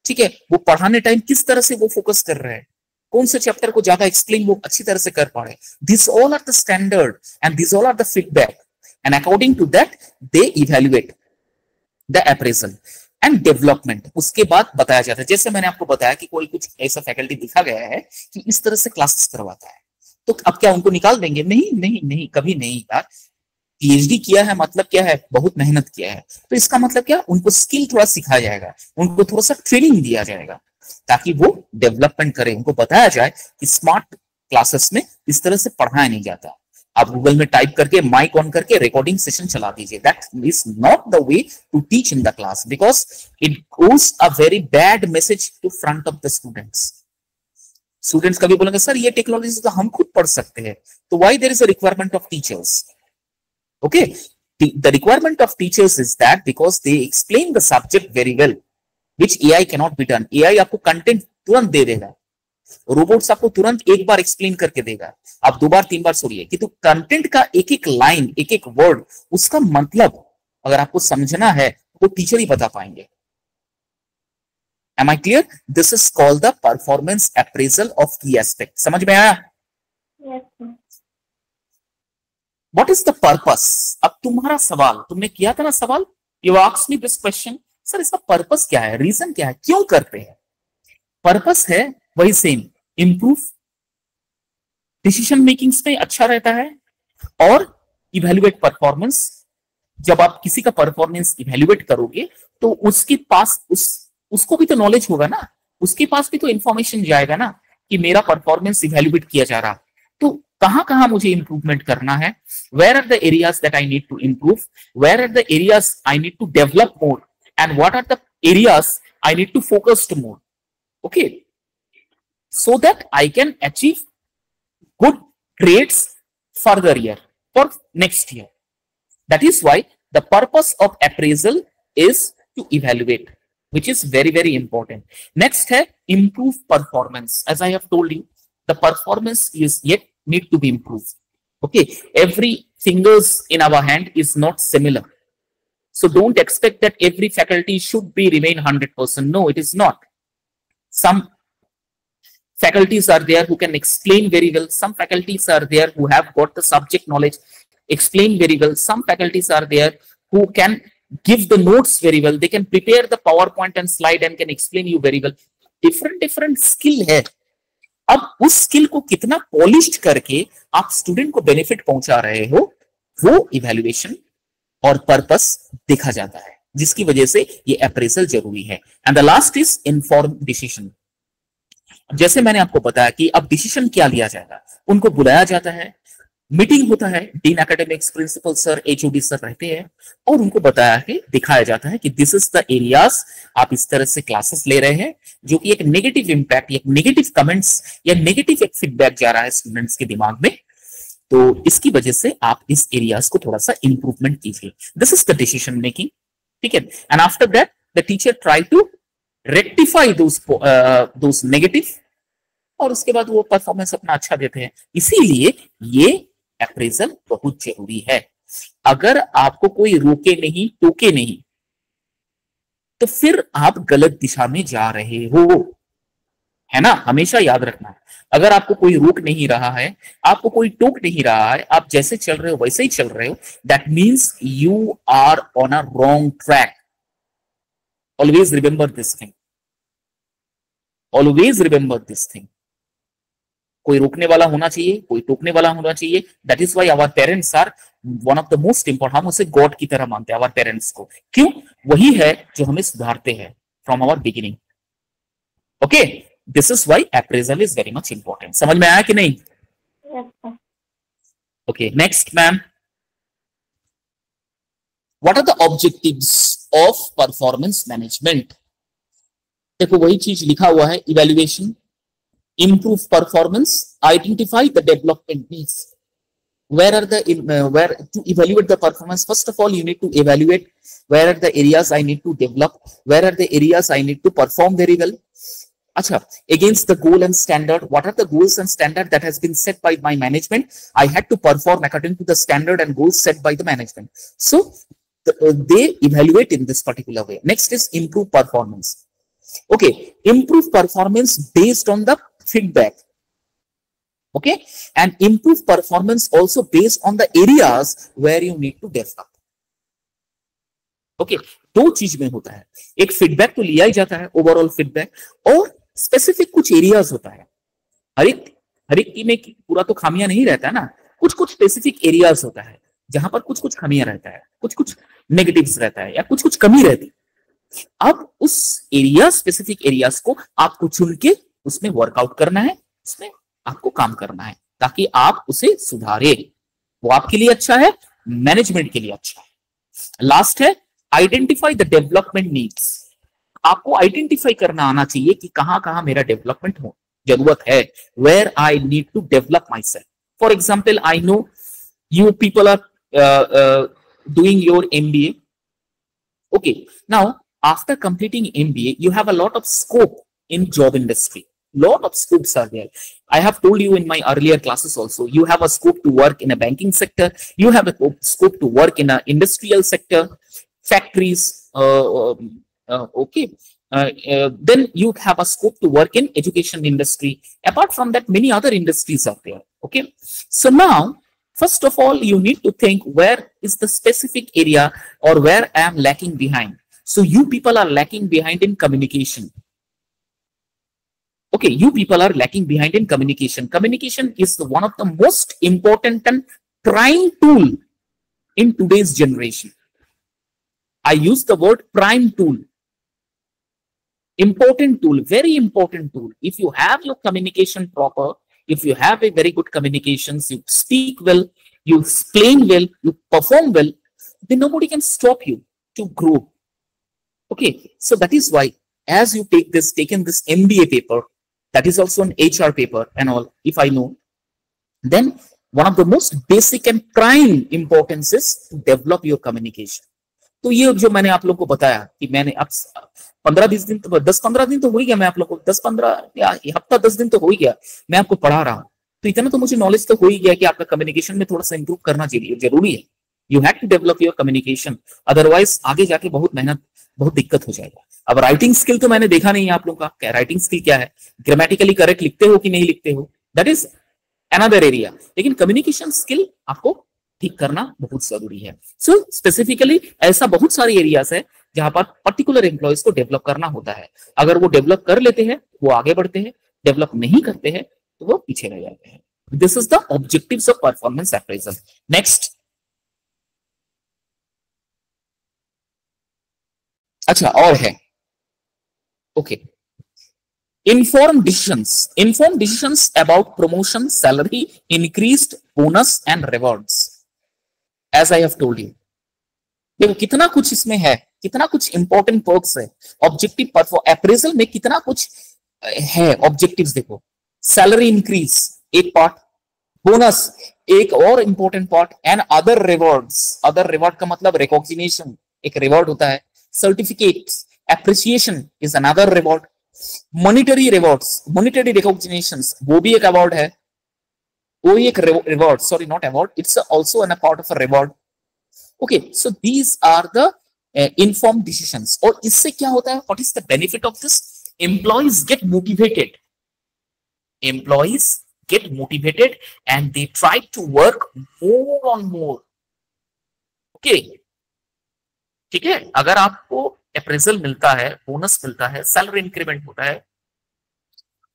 ठीक है, वो पढ़ाने टाइम किस तरह से वो फोकस कर रहे हैं, कौन से चैप्टर को ज्यादा एक्सप्लेन वो अच्छी तरह से कर पा रहे हैं। This all are the standard and this all are the feedback and according to that they evaluate the appraisal and development. उसके बाद बताया जाता है, जैसे मैंने आपको बताया कि कोई कुछ ऐसा फैकल्टी दिखा गया है कि इस तरह से क्लासेस करवाता है, तो अब क्या उनको निकाल देंगे? नहीं नहीं नहीं, कभी नहीं यार। पीएचडी किया है मतलब क्या है, बहुत मेहनत किया है, तो इसका मतलब क्या, उनको स्किल थोड़ा सिखाया जाएगा, उनको थोड़ा सा ट्रेनिंग दिया जाएगा ताकि वो डेवलपमेंट करे। उनको बताया जाए कि स्मार्ट क्लासेस में इस तरह से पढ़ाया नहीं जाता। आप गूगल में टाइप करके माइक ऑन करके रिकॉर्डिंग सेशन चला दीजिए, that is not the way to teach in the class, because it goes a very bad message to front of the students. Students कभी बोलेंगे सर ये टेक्नोलॉजी तो हम खुद पढ़ सकते हैं, तो why there is a requirement of teachers? Okay, the requirement of teachers is that because they explain the subject very well, which AI can not be done. AI आपको कंटेंट तुरंत दे देगा, रोबोट्स आपको तुरंत एक बार एक्सप्लेन करके देगा, आप 2 बार 3 बार सुनिए, कि तो कंटेंट का एक एक लाइन, एक एक वर्ड, उसका मतलब अगर आपको समझना है वो टीचर ही बता पाएंगे। Am I clear? This is called the performance appraisal of key aspect. समझ में आया? Yes, sir. What is the purpose? अब तुम्हारा सवाल, तुमने किया था ना सवाल, you asked me this question, sir इसका पर्पस क्या है, रीजन क्या है, क्यों करते हैं? पर्पस है वही सेम, इंप्रूव, डिसीजन मेकिंग्स में अच्छा रहता है, और इवेल्युएट परफॉर्मेंस। जब आप किसी का परफॉर्मेंस इवेल्युएट करोगे तो उसके पास उसको भी तो नॉलेज होगा ना, उसके पास भी तो इंफॉर्मेशन जाएगा ना कि मेरा परफॉर्मेंस इवेल्युएट किया जा रहा, तो कहां कहां मुझे इंप्रूवमेंट करना है, where are the areas that I need to improve, where are the areas I need to develop more, and what are the areas I need to focus more. Okay, so that I can achieve good grades further year for next year. That is why the purpose of appraisal is to evaluate, which is very very important. Next है improve performance. As I have told you, the performance is yet need to be improved. Okay, every fingers in our hand is not similar. So don't expect that every faculty should be remain 100%. No, it is not. Some faculties are there who can explain very well. Some faculties are there who have got the subject knowledge, explain very well. Some faculties are there who can give the notes very well. They can prepare the PowerPoint and slide and can explain you very well. different skill है. अब उस skill को कितना polished करके आप student को benefit पहुंचा रहे हो, वो इवैल्यूएशन और पर्पस देखा जाता है, जिसकी वजह से ये अप्रेजल जरूरी है. And the last is inform decision. जैसे मैंने आपको बताया कि अब डिसीजन क्या लिया जाएगा, उनको बुलाया जाता है, मीटिंग होता है, dean academics, principal sir, HOD sir रहते हैं और उनको बताया है, दिखाया जाता है कि दिस इज द एरियाज, आप इस तरह से क्लासेस ले रहे हैं, जो कि एक नेगेटिव इंपैक्ट, एक नेगेटिव कमेंट्स या नेगेटिव एक फीडबैक जा रहा है स्टूडेंट्स के दिमाग में, तो इसकी वजह से आप इस एरियाज को थोड़ा सा इंप्रूवमेंट कीजिए. This is the decision making. ठीक है. And after that the teacher try to rectify those negative और उसके बाद वो परफॉर्मेंस अपना अच्छा देते हैं. इसीलिए ये अप्रेजल बहुत जरूरी है. अगर आपको कोई रोके नहीं, टोके नहीं, तो फिर आप गलत दिशा में जा रहे हो, है ना. हमेशा याद रखना, अगर आपको कोई रोक नहीं रहा है, आपको कोई टोक नहीं रहा है, आप जैसे चल रहे हो वैसे ही चल रहे हो, that means you are on a wrong track. Always remember this thing. Always remember this thing. कोई रोकने वाला होना चाहिए, कोई टोकने वाला होना चाहिए. That is why our parents are one of the most important. हम उसे गॉड की तरह मानते हैं आवर पेरेंट्स को. क्यों? वही है जो हमें सुधारते हैं from our beginning. Okay, this is why appraisal is very much important. समझ में आया कि नहीं? Okay, next ma'am. What are the objectives of performance management? देखो वही चीज लिखा हुआ है, evaluation, improve performance, identify the development needs. Where are the where to evaluate the performance? First of all, you need to evaluate where are the areas I need to develop, where are the areas I need to perform very well. Acha, against the goal and standard, what are the goals and standard that has been set by my management? I had to perform according to the standard and goals set by the management. So they evaluate in this particular way. Next is improve performance. Okay, improve performance based on the feedback. Okay, and improve performance also based on the areas where you need to develop. Okay, दो चीज में होता है, एक feedback तो लिया ही जाता है, ओवरऑल फीडबैक, और स्पेसिफिक कुछ एरियाज होता है. हर एक टीम में पूरा तो खामियां नहीं रहता है ना, कुछ स्पेसिफिक एरियाज होता है जहां पर कुछ खामियां रहता है, कुछ नेगेटिव्स रहता है या कुछ कमी रहती है. अब उस एरिया, स्पेसिफिक एरियाज को आपको चुन के उसमें वर्कआउट करना है, उसमें आपको काम करना है ताकि आप उसे सुधारे. वो आपके लिए अच्छा है, मैनेजमेंट के लिए अच्छा है. लास्ट है आइडेंटिफाई द डेवलपमेंट नीड्स. आपको आइडेंटिफाई करना आना चाहिए कि कहां मेरा डेवलपमेंट हो जरूरत है, where I need to develop myself. For example, I know you people are doing your MBA. Okay, now after completing MBA, you have a lot of scope in job industry. Lot of scopes are there. I have told you in my earlier classes also, you have a scope to work in a banking sector, you have a scope to work in a industrial sector, factories, okay. Then you have a scope to work in education industry. Apart from that, many other industries are there. Okay, so now first of all, you need to think where is the specific area or where I am lacking behind. So you people are lacking behind in communication. Okay, you people are lacking behind in communication. Communication is one of the most important and prime tool in today's generation. I use the word prime tool. Important tool, very important tool. If you have your communication proper, if you have a very good communications, you speak well, you explain well, you perform well, then nobody can stop you to grow. Okay, so that is why as you taken this MBA paper, that is also an HR paper and all, if I know, then one of the most basic and prime importance is to develop your communication. तो ये जो मैंने आप लोग को बताया कि मैंने अब 10-15 दिन तो हो ही गया, मैं आप लोग को 10-15 या हफ्ता 10 दिन तो हो ही गया, मैं आपको पढ़ा रहा हूं. तो इतना तो मुझे नॉलेज तो हो ही गया कि आपका कम्युनिकेशन में थोड़ा सा इंप्रूव करना जरूरी है। You have to develop your communication, otherwise आगे जाके बहुत मेहनत, बहुत दिक्कत हो जाएगा। अब राइटिंग स्किल तो मैंने देखा नहीं है आप लोगों का, राइटिंग स्किल क्या है, ग्रामेटिकली करेक्ट लिखते हो कि नहीं लिखते हो, दैट इज अनदर एरिया। लेकिन कम्युनिकेशन स्किल आपको ठीक करना बहुत जरूरी है। सो स्पेसिफिकली ऐसा बहुत सारे एरियाज है जहां पर पर्टिकुलर एम्प्लॉयज को डेवलप करना होता है। अगर वो डेवलप कर लेते हैं वो आगे बढ़ते हैं, डेवलप नहीं करते हैं तो वो पीछे रह जाते हैं। This is the objectives of performance appraisal. Next, अच्छा और है, okay, informed decisions about promotion, salary, increased bonus and rewards, as I have told you। देखो कितना कुछ इसमें है, कितना कुछ इंपॉर्टेंट पर्क्स है। ऑब्जेक्टिव अप्रेजल में कितना कुछ है ऑब्जेक्टिव्स, देखो सैलरी इंक्रीज एक पार्ट, बोनस एक और important part, and other rewards, other reward का मतलब रिकॉग्निशन एक रिवॉर्ड होता है, certificates, appreciation is another reward, monetary rewards, monetary recognitions वो भी एक अवार्ड है, वो एक reward, sorry not award, it's also an a part of a reward. Okay, so these are the informed decisions. और इससे क्या होता है, what is the benefit of this, employees get motivated, employees get motivated and they try to work more on more। okay, ठीक है, अगर आपको appraisal मिलता है, बोनस मिलता है, सैलरी इंक्रीमेंट होता है,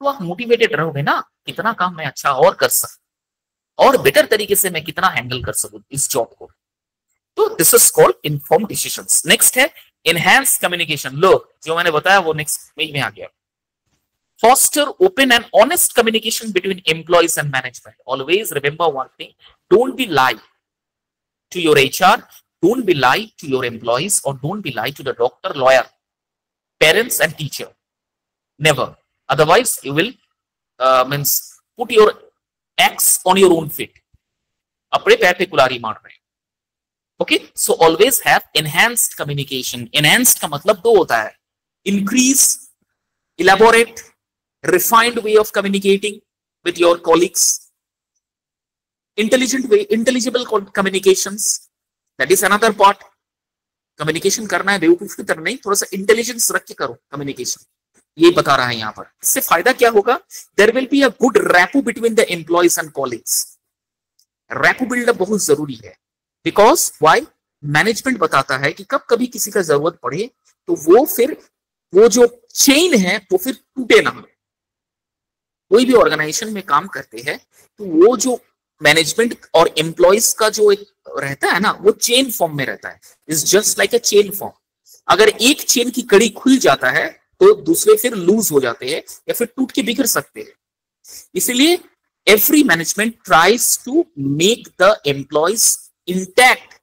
तो आप मोटिवेटेड रहोगे ना, कितना काम मैं अच्छा और कर सकूं और बेटर तरीके से मैं कितना हैंडल कर सकूं इस जॉब को। तो this is called informed decisions. Next है एनहांस कम्युनिकेशन। लो जो मैंने बताया वो नेक्स्ट पेज में आ गया। Foster open and honest communication between employees and management. Always remember one thing, don't be lie to your HR, don't be lie to your employees, or don't be lie to the doctor, lawyer, parents and teacher. Never. Otherwise you will means put your axe on your own feet. अपने पैर पे कुल्हाड़ी मार रहे हैं। Okay, so always have enhanced communication. Enhanced का मतलब दो होता है, increase, elaborate, refined way of communicating with your colleagues, intelligent way, intelligible communications, that is another part। communication करना है बेवकूफ की तरह नहीं, थोड़ा सा इंटेलिजेंस रख के करो communication, ये बता रहा है यहाँ पर। इससे फायदा क्या होगा, there will be a good rapport between the employees and colleagues। rapport build-up बहुत जरूरी है, because why, मैनेजमेंट बताता है कि कब कभी किसी का जरूरत पड़े तो वो जो चेन है वो फिर टूटे ना। कोई भी ऑर्गेनाइजेशन में काम करते हैं तो वो जो मैनेजमेंट और एम्प्लॉइज का जो एक रहता है ना, वो चेन फॉर्म में रहता है, is just like a chain form. अगर एक चेन की कड़ी खुल जाता है तो दूसरे फिर लूज हो जाते हैं या फिर टूट के बिखर सकते हैं। इसीलिए every management tries to make the employees intact.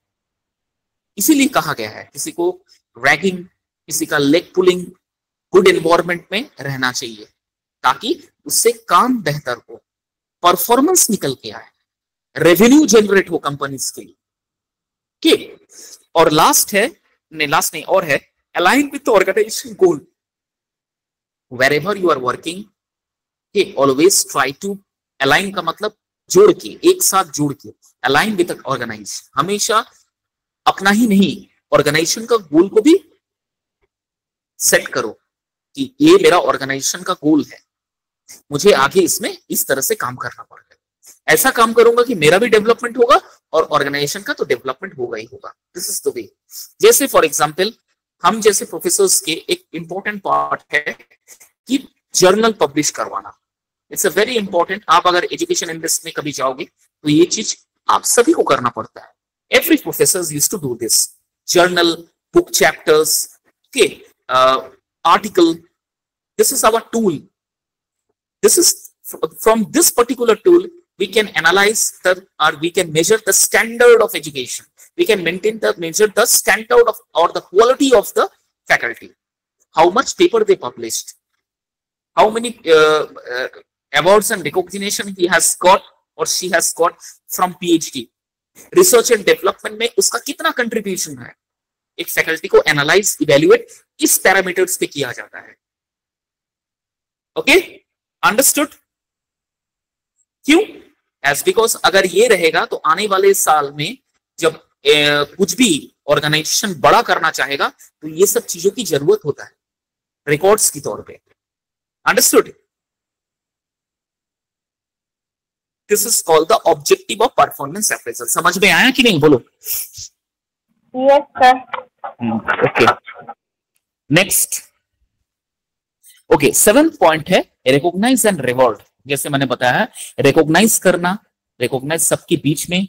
इसीलिए कहा गया है किसी को रैगिंग, किसी का लेग पुलिंग, गुड एनवायरमेंट में रहना चाहिए ताकि उससे काम बेहतर हो, परफॉर्मेंस निकल के आए, रेवेन्यू जनरेट हो कंपनीज के लिए। okay? और लास्ट है, लास्ट नहीं और है, align with organisation goal. Wherever you are working, always try to align का मतलब जोड़ के, एक साथ जोड़ के, अलाइन विद ऑर्गेनाइजेशन। हमेशा अपना ही नहीं, ऑर्गेनाइजेशन का गोल को भी सेट करो कि ये मेरा ऑर्गेनाइजेशन का गोल है, मुझे आगे इसमें इस तरह से काम करना पड़ेगा। ऐसा काम करूंगा कि मेरा भी डेवलपमेंट होगा और ऑर्गेनाइजेशन का तो डेवलपमेंट होगा ही होगा। दिस इज द वे। जैसे फॉर एग्जांपल हम जैसे प्रोफेसर्स के एक इंपॉर्टेंट पार्ट है कि जर्नल पब्लिश करवाना। It's a very important. आप अगर एजुकेशन इंडस्ट्री में कभी जाओगे तो ये चीज आप सभी को करना पड़ता है। Every professor used to do this, journal, book chapters, article. This is our tool. This is from this particular tool we can analyze or we can measure the standard of education. We can measure the standard of or the quality of the faculty. How much paper they published, how many awards and recognition he has got or she has got from PhD. Research and development में उसका कितना contribution है, एक faculty को analyse, evaluate इस parameters पे किया जाता है। Okay, understood. क्यों? एज बिकॉज अगर ये रहेगा तो आने वाले साल में जब कुछ भी ऑर्गेनाइजेशन बड़ा करना चाहेगा तो ये सब चीजों की जरूरत होता है रिकॉर्ड्स के तौर पे। Understood? This is called the objective of performance appraisal. समझ में आया कि नहीं? बोलो। Yes sir. Okay, next. Okay, 7th point है रिकॉग्नाइज एंड रिवॉर्ड। जैसे मैंने बताया, रिकॉग्नाइज करना, रिकॉग्नाइज सबके बीच में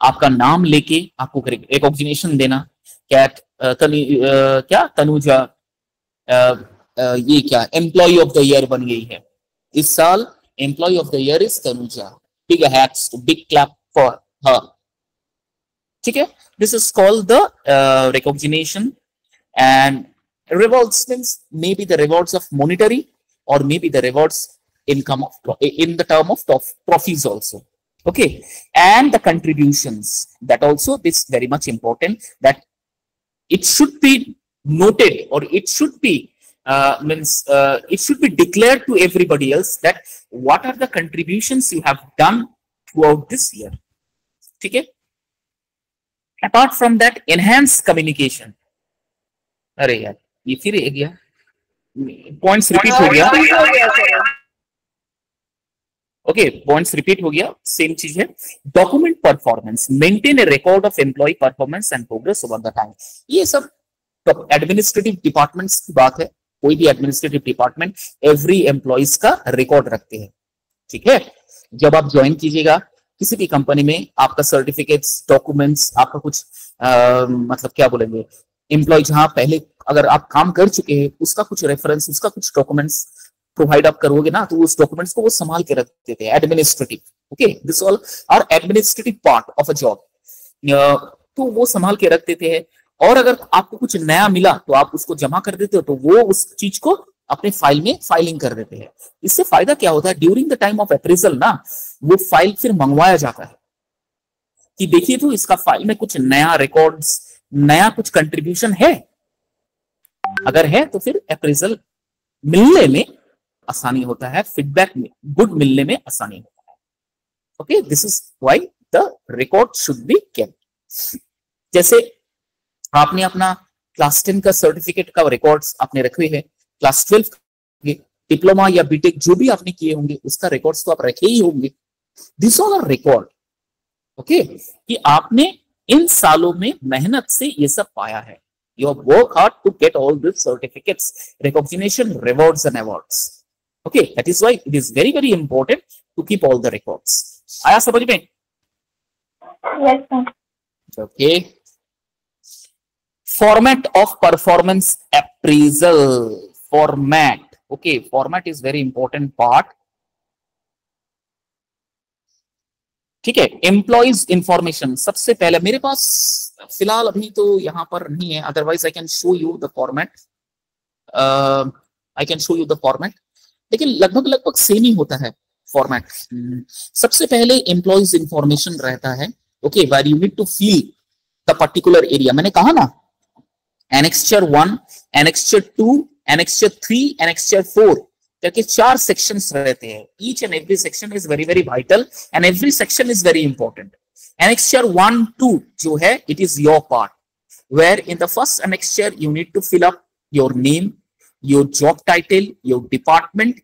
आपका नाम लेके आपको रिकॉग्निशन देना। क्या तनुजा ये क्या एम्प्लॉय ऑफ द ईयर बन गई है इस साल। Employee of the year is Tanuja. ठीक है, hats to, big clap for her. ठीक है, this is called the recognition. And rewards means maybe the rewards of monetary or maybe the rewards in the term of trophies also. Okay, and the contributions, that also is very much important, that it should be noted or it should be it should be declared to everybody else that what are the contributions you have done throughout this year. ठीक है? Apart from that, enhanced communication. अरे यार ये फिर एक गया, points repeat हो गया। ओके, पॉइंट्स रिपीट हो गया, सेम चीज है। Document performance, maintain a record of employee performance and progress over the time. ये सब एडमिनिस्ट्रेटिव डिपार्टमेंट्स की बात है। कोई भी एडमिनिस्ट्रेटिव डिपार्टमेंट एवरी एम्प्लॉयज का रिकॉर्ड रखते हैं। ठीक है, जब आप ज्वाइन कीजिएगा किसी भी कंपनी में, आपका सर्टिफिकेट्स, डॉक्यूमेंट्स, आपका कुछ मतलब क्या बोलेंगे, एम्प्लॉय जहां पहले अगर आप काम कर चुके हैं उसका कुछ रेफरेंस, उसका कुछ डॉक्यूमेंट्स प्रोवाइड आप करोगे ना, तो उस डॉक्यूमेंट्स को वो संभाल के रखते थे administrative. Okay, this all are administrative part of a job. तो वो संभाल के रखते थे। और अगर आपको कुछ नया मिला तो आप उसको जमा कर देते हो, तो वो उस चीज को अपने फाइल में फाइलिंग कर देते हैं। इससे फायदा क्या होता है, during the time of appraisal ना, वो फाइल फिर मंगवाया जाता है कि देखिए तो इसका फाइल में कुछ नया रिकॉर्ड्स, नया कुछ कंट्रीब्यूशन है। अगर है तो फिर अप्रेजल मिलने में आसानी होता है, फीडबैक में गुड मिलने में आसानी होता है। Okay, this is why the record should be kept. जैसे आपने अपना क्लास 10 का सर्टिफिकेट का रिकॉर्ड्स आपने रखे हैं, क्लास 12 डिप्लोमा या बीटेक जो भी आपने किए होंगे उसका रिकॉर्ड्स तो आप रखे ही होंगे। This all are record. Okay, कि आपने इन सालों में मेहनत से ये सब पाया है। You have worked hard to get all these certificates, recognition, rewards and awards. Okay, that is why it is very, very important to keep all the records. आया समझ में? Yes sir. Okay. Format of performance appraisal. Format. Okay, format is very important part. ठीक है, employees information. सबसे पहले मेरे पास फिलहाल अभी तो यहां पर नहीं है, otherwise I can show you the format. I can show you the format, लेकिन लगभग सेम ही होता है फॉर्मेट। सबसे पहले एम्प्लॉइज इंफॉर्मेशन रहता है। Okay, where you need to fill the particular area. मैंने कहा ना, एनेक्स्चर 1, एनेक्स्चर 2, एनेक्स्चर 3, एनेक्स्चर 4 करके 4 सेक्शंस रहते हैं। Each and every section is very very vital and every section is very important. Annexure 1, 2 जो है, it is your part, where in the first annexure you need to fill up your name, your job title, your department,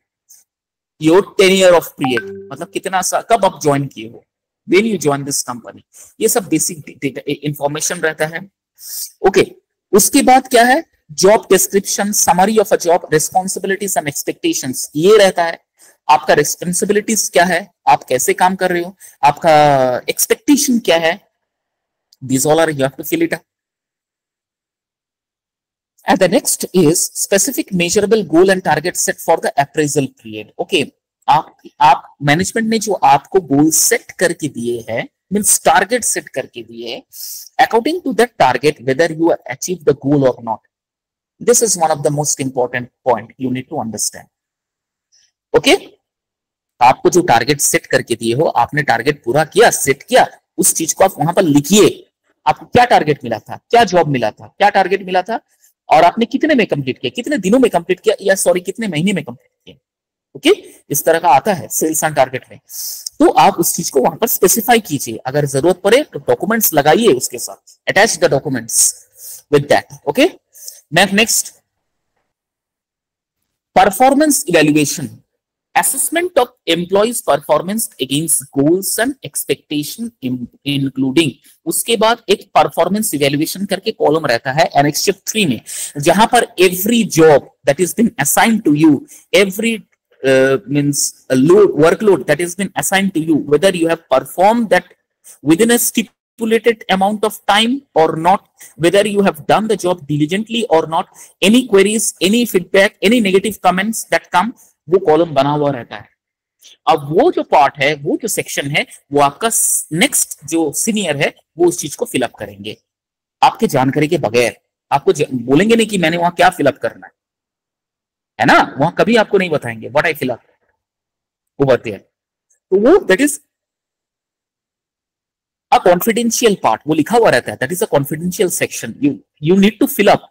your tenure of period, मतलब कितना सा कब आप join किए हो, when you join this company, ये सब basic information रहता है। ओके, उसके बाद क्या है, job description, summary of a job, responsibilities and expectations, ये रहता है। आपका रिस्पॉन्सिबिलिटीज क्या है, आप कैसे काम कर रहे हो, आपका एक्सपेक्टेशन क्या है, these all are you have to fill it up. And the next is specific measurable goal and target set for the appraisal period. Okay, आप मैनेजमेंट ने जो आपको गोल सेट करके दिए हैं, मींस टारगेट सेट करके दिए हैं, according to that target whether you achieve the goal or not, this is one of the most important point you need to understand. Okay, आपको जो टारगेट सेट करके दिए हो, आपने टारगेट पूरा किया, सेट किया, उस चीज को आप वहां पर लिखिए। आपको क्या टारगेट मिला था, क्या जॉब मिला था, क्या टारगेट मिला था, और आपने कितने में कंप्लीट किया, कितने दिनों में कंप्लीट किया, या सॉरी कितने महीने में कंप्लीट किया, ओके, इस तरह का आता है सेल्स एंड टारगेट में। तो आप उस चीज को वहां पर स्पेसिफाई कीजिए, अगर जरूरत पड़े तो डॉक्यूमेंट्स लगाइए उसके साथ, attach the documents with that. Okay, next, performance evaluation, assessment of employees performance against goals and expectation including, उसके बाद एक परफॉर्मेंस इवैल्यूएशन करके कॉलम रहता है एनेक्सचर 3 में, जहां पर every job that is been assigned to you, every means workload that has been assigned to you, whether you have performed that within a stipulated amount of time or not, whether you have done the job diligently or not, any queries, any feedback, any negative comments that come, वो column बना हुआ रहता है। अब वो जो part है, वो जो सेक्शन है, वो आपका नेक्स्ट जो सीनियर है वो उस चीज को फिलअप करेंगे आपके जानकारी के बगैर। आपको बोलेंगे नहीं कि मैंने वहां क्या फिलअप करना है ना, वहां कभी आपको नहीं बताएंगे what I fill up over there. तो वो that is a confidential part, वो लिखा हुआ रहता है, that is a confidential section, you need to fill up.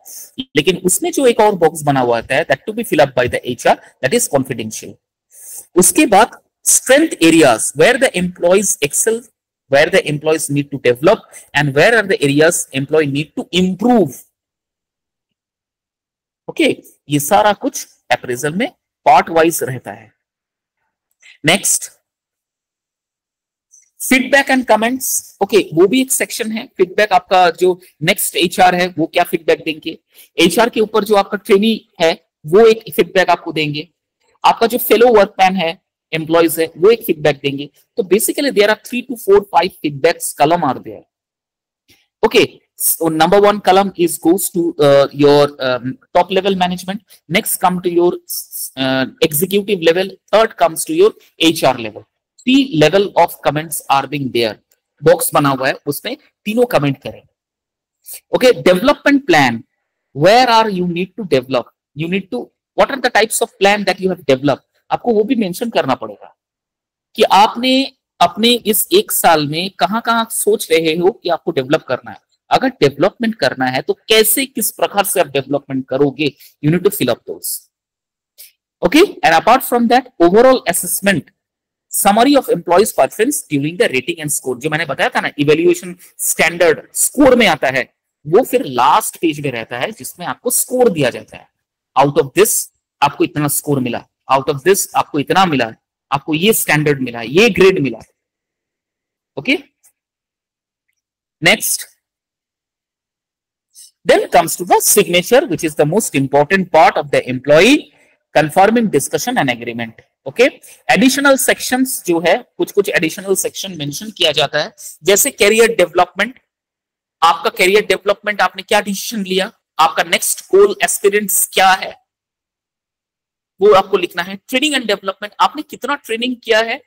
लेकिन उसमें जो एक और बॉक्स बना हुआ रहता है, that to be fill up by the HR, that is confidential. उसके बाद strength areas where the employees excel, where the employees need to develop and where are the areas employee need to improve. Okay, ये सारा कुछ appraisal में part wise रहता है। Next, feedback and comments. Okay, वो भी एक सेक्शन है। फीडबैक, आपका जो नेक्स्ट एचआर है वो क्या फीडबैक देंगे, एचआर के ऊपर जो आपका ट्रेनी है वो एक फीडबैक आपको देंगे, आपका जो फेलो वर्कमैन है, एम्प्लॉइज है, वो एक फीडबैक देंगे। तो basically there are 3 to 4 5 feedbacks column are there. Okay, so number 1 column is goes to your top level management, next come to your executive level, third comes to your HR level. 3 level of comments are being there, box बना हुआ है, उसमें तीनों comment करें। Okay, development plan, where are you need to develop, you need to, what are the types of plan that you have developed, आपको वो भी mention करना पड़ेगा कि आपने अपने इस एक साल में कहां कहां सोच रहे हो कि आपको डेवलप करना है। अगर डेवलपमेंट करना है तो कैसे, किस प्रकार से आप डेवलपमेंट करोगे, you need to fill up those. Okay, and apart from that, overall assessment, summary of employees performance during the rating and score, जो मैंने बताया था ना इवैल्यूएशन स्टैंडर्ड स्कोर में आता है, वो फिर लास्ट पेज में रहता है जिसमें आपको स्कोर दिया जाता है। आउट ऑफ दिस आपको इतना स्कोर मिला, आउट ऑफ दिस आपको इतना मिला, आपको ये स्टैंडर्ड मिला, ये ग्रेड मिला। Okay, next, then comes to the signature, which is the most important part of the employee confirming discussion and agreement. Okay, additional sections जो है, कुछ additional section mention किया जाता है, जैसे career development, आपका career development, आपने क्या decision लिया, आपका next goal aspirants क्या है, वो आपको लिखना है। ट्रेनिंग एंड डेवलपमेंट, आपने कितना ट्रेनिंग किया है,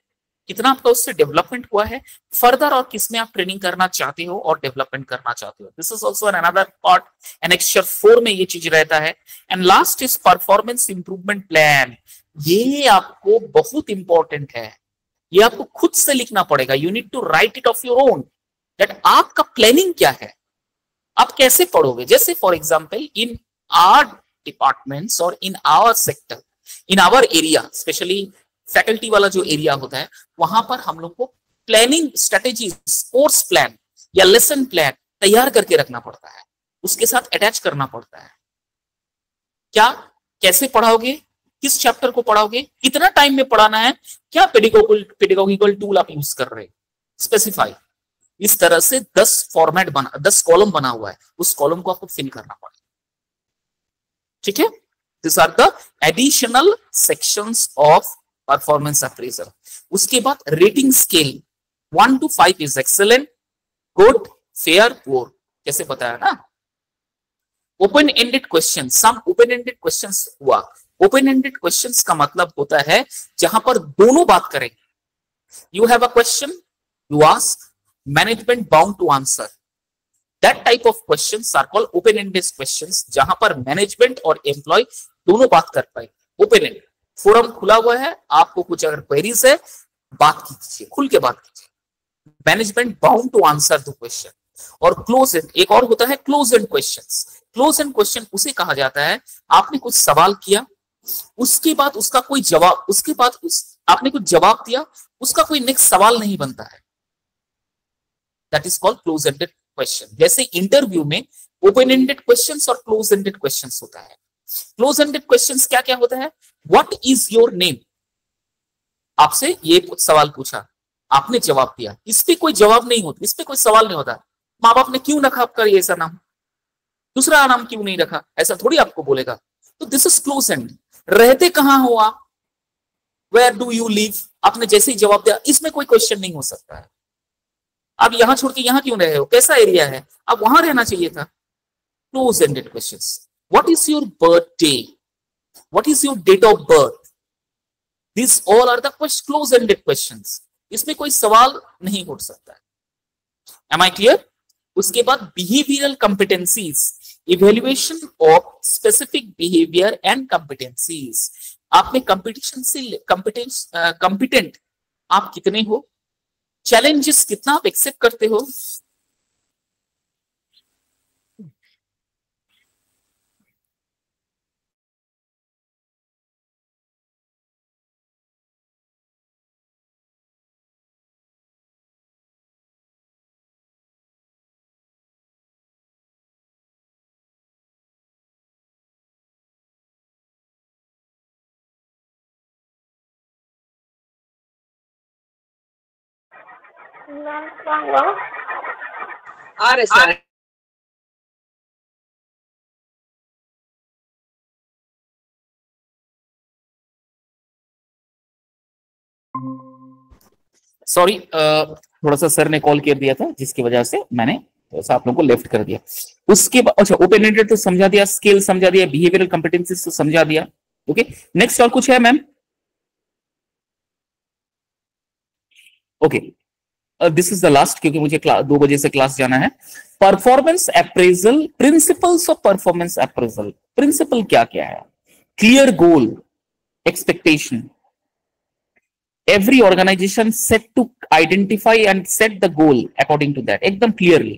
कितना आपका उससे डेवलपमेंट हुआ है फर्दर, और किसमें आप ट्रेनिंग करना चाहते हो और डेवलपमेंट करना चाहते हो। This is also another part, annexure 4 में ये चीज रहता है। And last is performance improvement plan, ये आपको बहुत इंपॉर्टेंट है, ये आपको खुद से लिखना पड़ेगा, you need to write it of your own, that आपका प्लानिंग क्या है, आप कैसे पढ़ोगे। जैसे for example in our departments और in our sector, in our area, specially faculty वाला जो एरिया होता है, वहां पर हम लोग को प्लानिंग स्ट्रेटेजी, कोर्स प्लान या लेसन प्लान तैयार करके रखना पड़ता है, उसके साथ अटैच करना पड़ता है। क्या, कैसे पढ़ाओगे, किस चैप्टर को पढ़ाओगे, कितना टाइम में पढ़ाना है, क्या पेडागोगिकल टूल आप यूज कर रहे हैं, स्पेसिफाई। इस तरह से 10 कॉलम बना हुआ है, उस कॉलम को आपको फिल करना पड़ेगा। ठीक है, this are the additional sections of performance appraisal. उसके बाद rating scale 1 to 5 is excellent, good, fair, poor, जैसे बताया ना। Open ended question, some open ended questions हुआ। ओपन एंडेड क्वेश्चंस का मतलब होता है जहां पर दोनों बात करेंगे। You have a question, you ask, management bound to answer, that type of questions are called open ended questions, जहां पर मैनेजमेंट और एम्प्लॉय दोनों बात कर पाए। ओपन एंड, फोरम खुला हुआ है, आपको कुछ अगर क्वेरीज है बात कीजिए, खुल के बात कीजिए। Management bound to answer the question. और क्लोज एंड, एक और होता है close end questions. Close end question उसे कहा जाता है, आपने कुछ सवाल किया, उसके बाद उसका कोई जवाब, उसके बाद आपने कुछ जवाब दिया, उसका कोई नेक्स्ट सवाल नहीं बनता है, that is called close ended question. जैसे इंटरव्यू में ओपन एंडेड क्वेश्चंस और क्लोज एंडेड क्वेश्चंस होता है। क्लोज एंडेड क्वेश्चंस क्या क्या होता है? व्हाट इज योर नेम, आपसे ये सवाल पूछा, आपने जवाब दिया, इस पे कोई जवाब नहीं होता, इस पे कोई सवाल नहीं होता। माँ बाप ने क्यों रखा आपका ऐसा नाम, दूसरा नाम क्यों नहीं रखा, ऐसा थोड़ी आपको बोलेगा। तो दिस इज क्लोज एंड। रहते कहां हो आप, वेयर डू यू लिव, आपने जैसे ही जवाब दिया, इसमें कोई क्वेश्चन नहीं हो सकता है। आप यहां छोड़ के यहां क्यों रहे हो, कैसा एरिया है, आप वहां रहना चाहिए था। Close ended questions. What is your birthday, what is your date of birth, this all are the close ended questions. इसमें कोई सवाल नहीं उठ सकता है। Am I clear? उसके बाद behavioural competencies, evaluation of specific behaviour and competencies. आप में कंपटीशन से कॉम्पिटेंट आप कितने हो, चैलेंजेस कितना आप एक्सेप्ट करते हो। आ रहे सर। सॉरी, थोड़ा सा सर ने कॉल कर दिया था, जिसकी वजह से मैंने थोड़ा सा आप लोगों को लेफ्ट कर दिया। उसके बाद अच्छा, ओपन एंडेड तो समझा दिया, स्किल समझा दिया, बिहेवियरल कॉम्पिटेंसीज तो समझा दिया। ओके, नेक्स्ट और कुछ है ma'am? Okay, this is the last, क्योंकि मुझे 2 बजे से क्लास जाना है। Performance appraisal, principles of performance appraisal. Principle क्या क्या है? Clear goal, expectation. Every organization set to identify and set the goal according to that, एकदम clearly.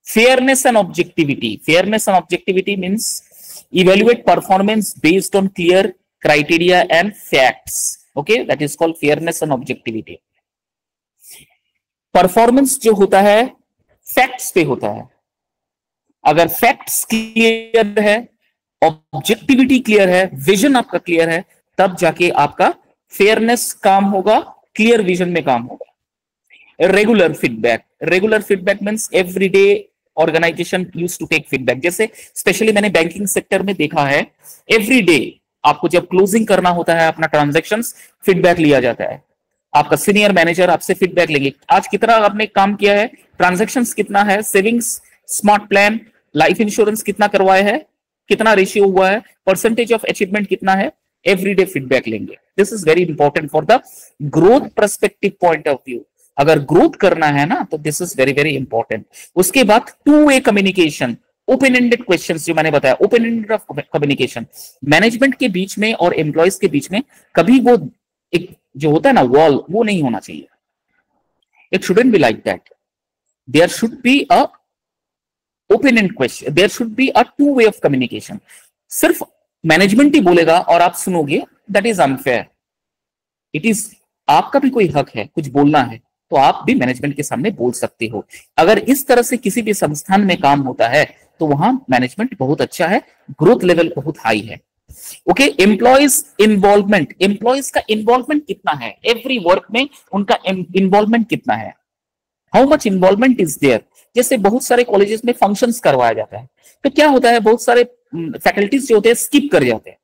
Fairness and objectivity. Fairness and objectivity means evaluate performance based on clear criteria and facts. Okay, that is called fairness and objectivity. Performance जो होता है facts पे होता है। अगर facts clear है, objectivity clear है, vision आपका clear है, तब जाके आपका फेयरनेस काम होगा, क्लियर विजन में काम होगा। Regular feedback, regular feedback means everyday organisation use to take feedback. जैसे स्पेशली मैंने बैंकिंग सेक्टर में देखा है, एवरीडे आपको जब क्लोजिंग करना होता है अपना ट्रांजैक्शंस, फीडबैक लिया जाता है। आपका सीनियर मैनेजर आपसे फीडबैक लेंगे, आज कितना आपने काम किया है, ट्रांजैक्शंस कितना है, savings, smart plan, life insurance कितना करवाया है, कितना रेशियो हुआ है, परसेंटेज ऑफ अचीवमेंट कितना है, एवरीडे फीडबैक लेंगे। This is very important for the growth perspective point of view. अगर ग्रोथ करना है ना, तो this is very very important. उसके बाद 2-way communication, open ended questions जो मैंने बताया, open ended of communication. Management के बीच में और एम्प्लॉयज के बीच में कभी वो एक जो होता है ना वॉल, वो नहीं होना चाहिए। It shouldn't be like that. There should be a open end question, there should be a 2-way of communication. सिर्फ मैनेजमेंट ही बोलेगा और आप सुनोगे, that is unfair. It is, आपका भी कोई हक है, कुछ बोलना है तो आप भी मैनेजमेंट के सामने बोल सकते हो। अगर इस तरह से किसी भी संस्थान में काम होता है तो वहां मैनेजमेंट बहुत अच्छा है, ग्रोथ लेवल बहुत हाई है। ओके, एम्प्लॉयज इन्वॉल्वमेंट, एम्प्लॉयज का इन्वॉल्वमेंट कितना है, एवरी वर्क में उनका इन्वॉल्वमेंट कितना है, how much involvement is there. जैसे बहुत सारे कॉलेजेस में फंक्शंस करवाया जाता है, तो क्या होता है, बहुत सारे फैकल्टीज जो होते हैं स्किप कर जाते हैं,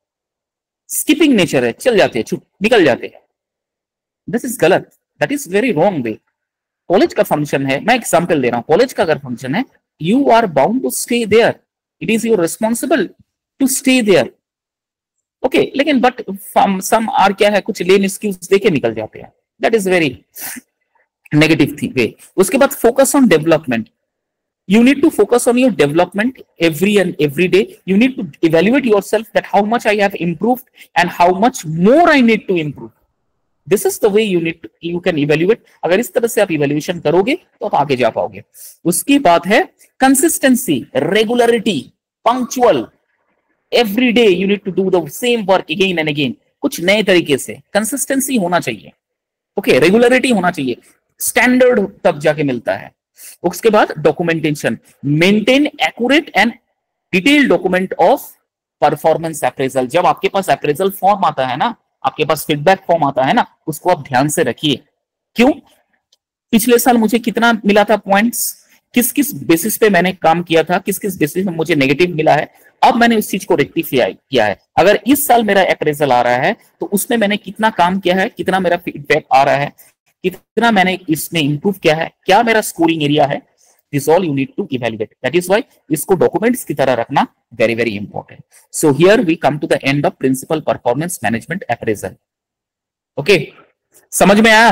स्किपिंग नेचर है, चल जाते हैं, छुट निकल जाते हैं। दिस इज गलत, that is very wrong way. College का फंक्शन है, मैं एग्जांपल दे रहा हूं, कॉलेज का अगर फंक्शन है, you are bound to stay there, it is your responsible to stay there. Okay, लेकिन बट सम आर क्या है, कुछ लेन एक्सक्यूज देके निकल जाते हैं, that is very negative way. उसके बाद focus on development, you need to focus on your development every day. You need to evaluate yourself that how much I have improved and how much more I need to improve. This is the way you can evaluate. अगर इस तरह से आप evaluation करोगे तो आप आगे जा पाओगे। उसकी बात है consistency, regularity, punctual, every day you need to do the same work again and again, कुछ नए तरीके से, कंसिस्टेंसी होना चाहिए, ओके, रेगुलरिटी होना चाहिए, स्टैंडर्ड तब जाके मिलता है। उसके बाद documentation, maintain accurate and detail document of performance appraisal. जब आपके पास अप्रेजल फॉर्म आता है ना, आपके पास फीडबैक फॉर्म आता है ना, उसको आप ध्यान से रखिए। क्यों? पिछले साल मुझे कितना मिला था पॉइंट्स, किस किस बेसिस पे मैंने काम किया था, किस किस बेसिस पे मुझे नेगेटिव मिला है, अब मैंने उस चीज को रेक्टिफाई किया है। अगर इस साल मेरा अप्रेजल आ रहा है तो उसमें मैंने कितना काम किया है, कितना मेरा फीडबैक आ रहा है, कितना मैंने इसमें इंप्रूव किया है, क्या मेरा स्कोरिंग एरिया है, this all you need to evaluate. That is why इसको डॉक्यूमेंट्स की तरह रखना very very important. So here we come to the end of principle performance management appraisal. Okay, समझ में आया?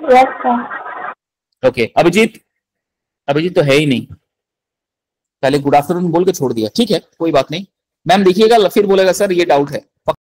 Yes sir. ओके, अभिजीत तो है ही नहीं, पहले गुड आफ्टरनून बोल के छोड़ दिया। ठीक है, कोई बात नहीं, मैम देखिएगा फिर बोलेगा सर ये डाउट है।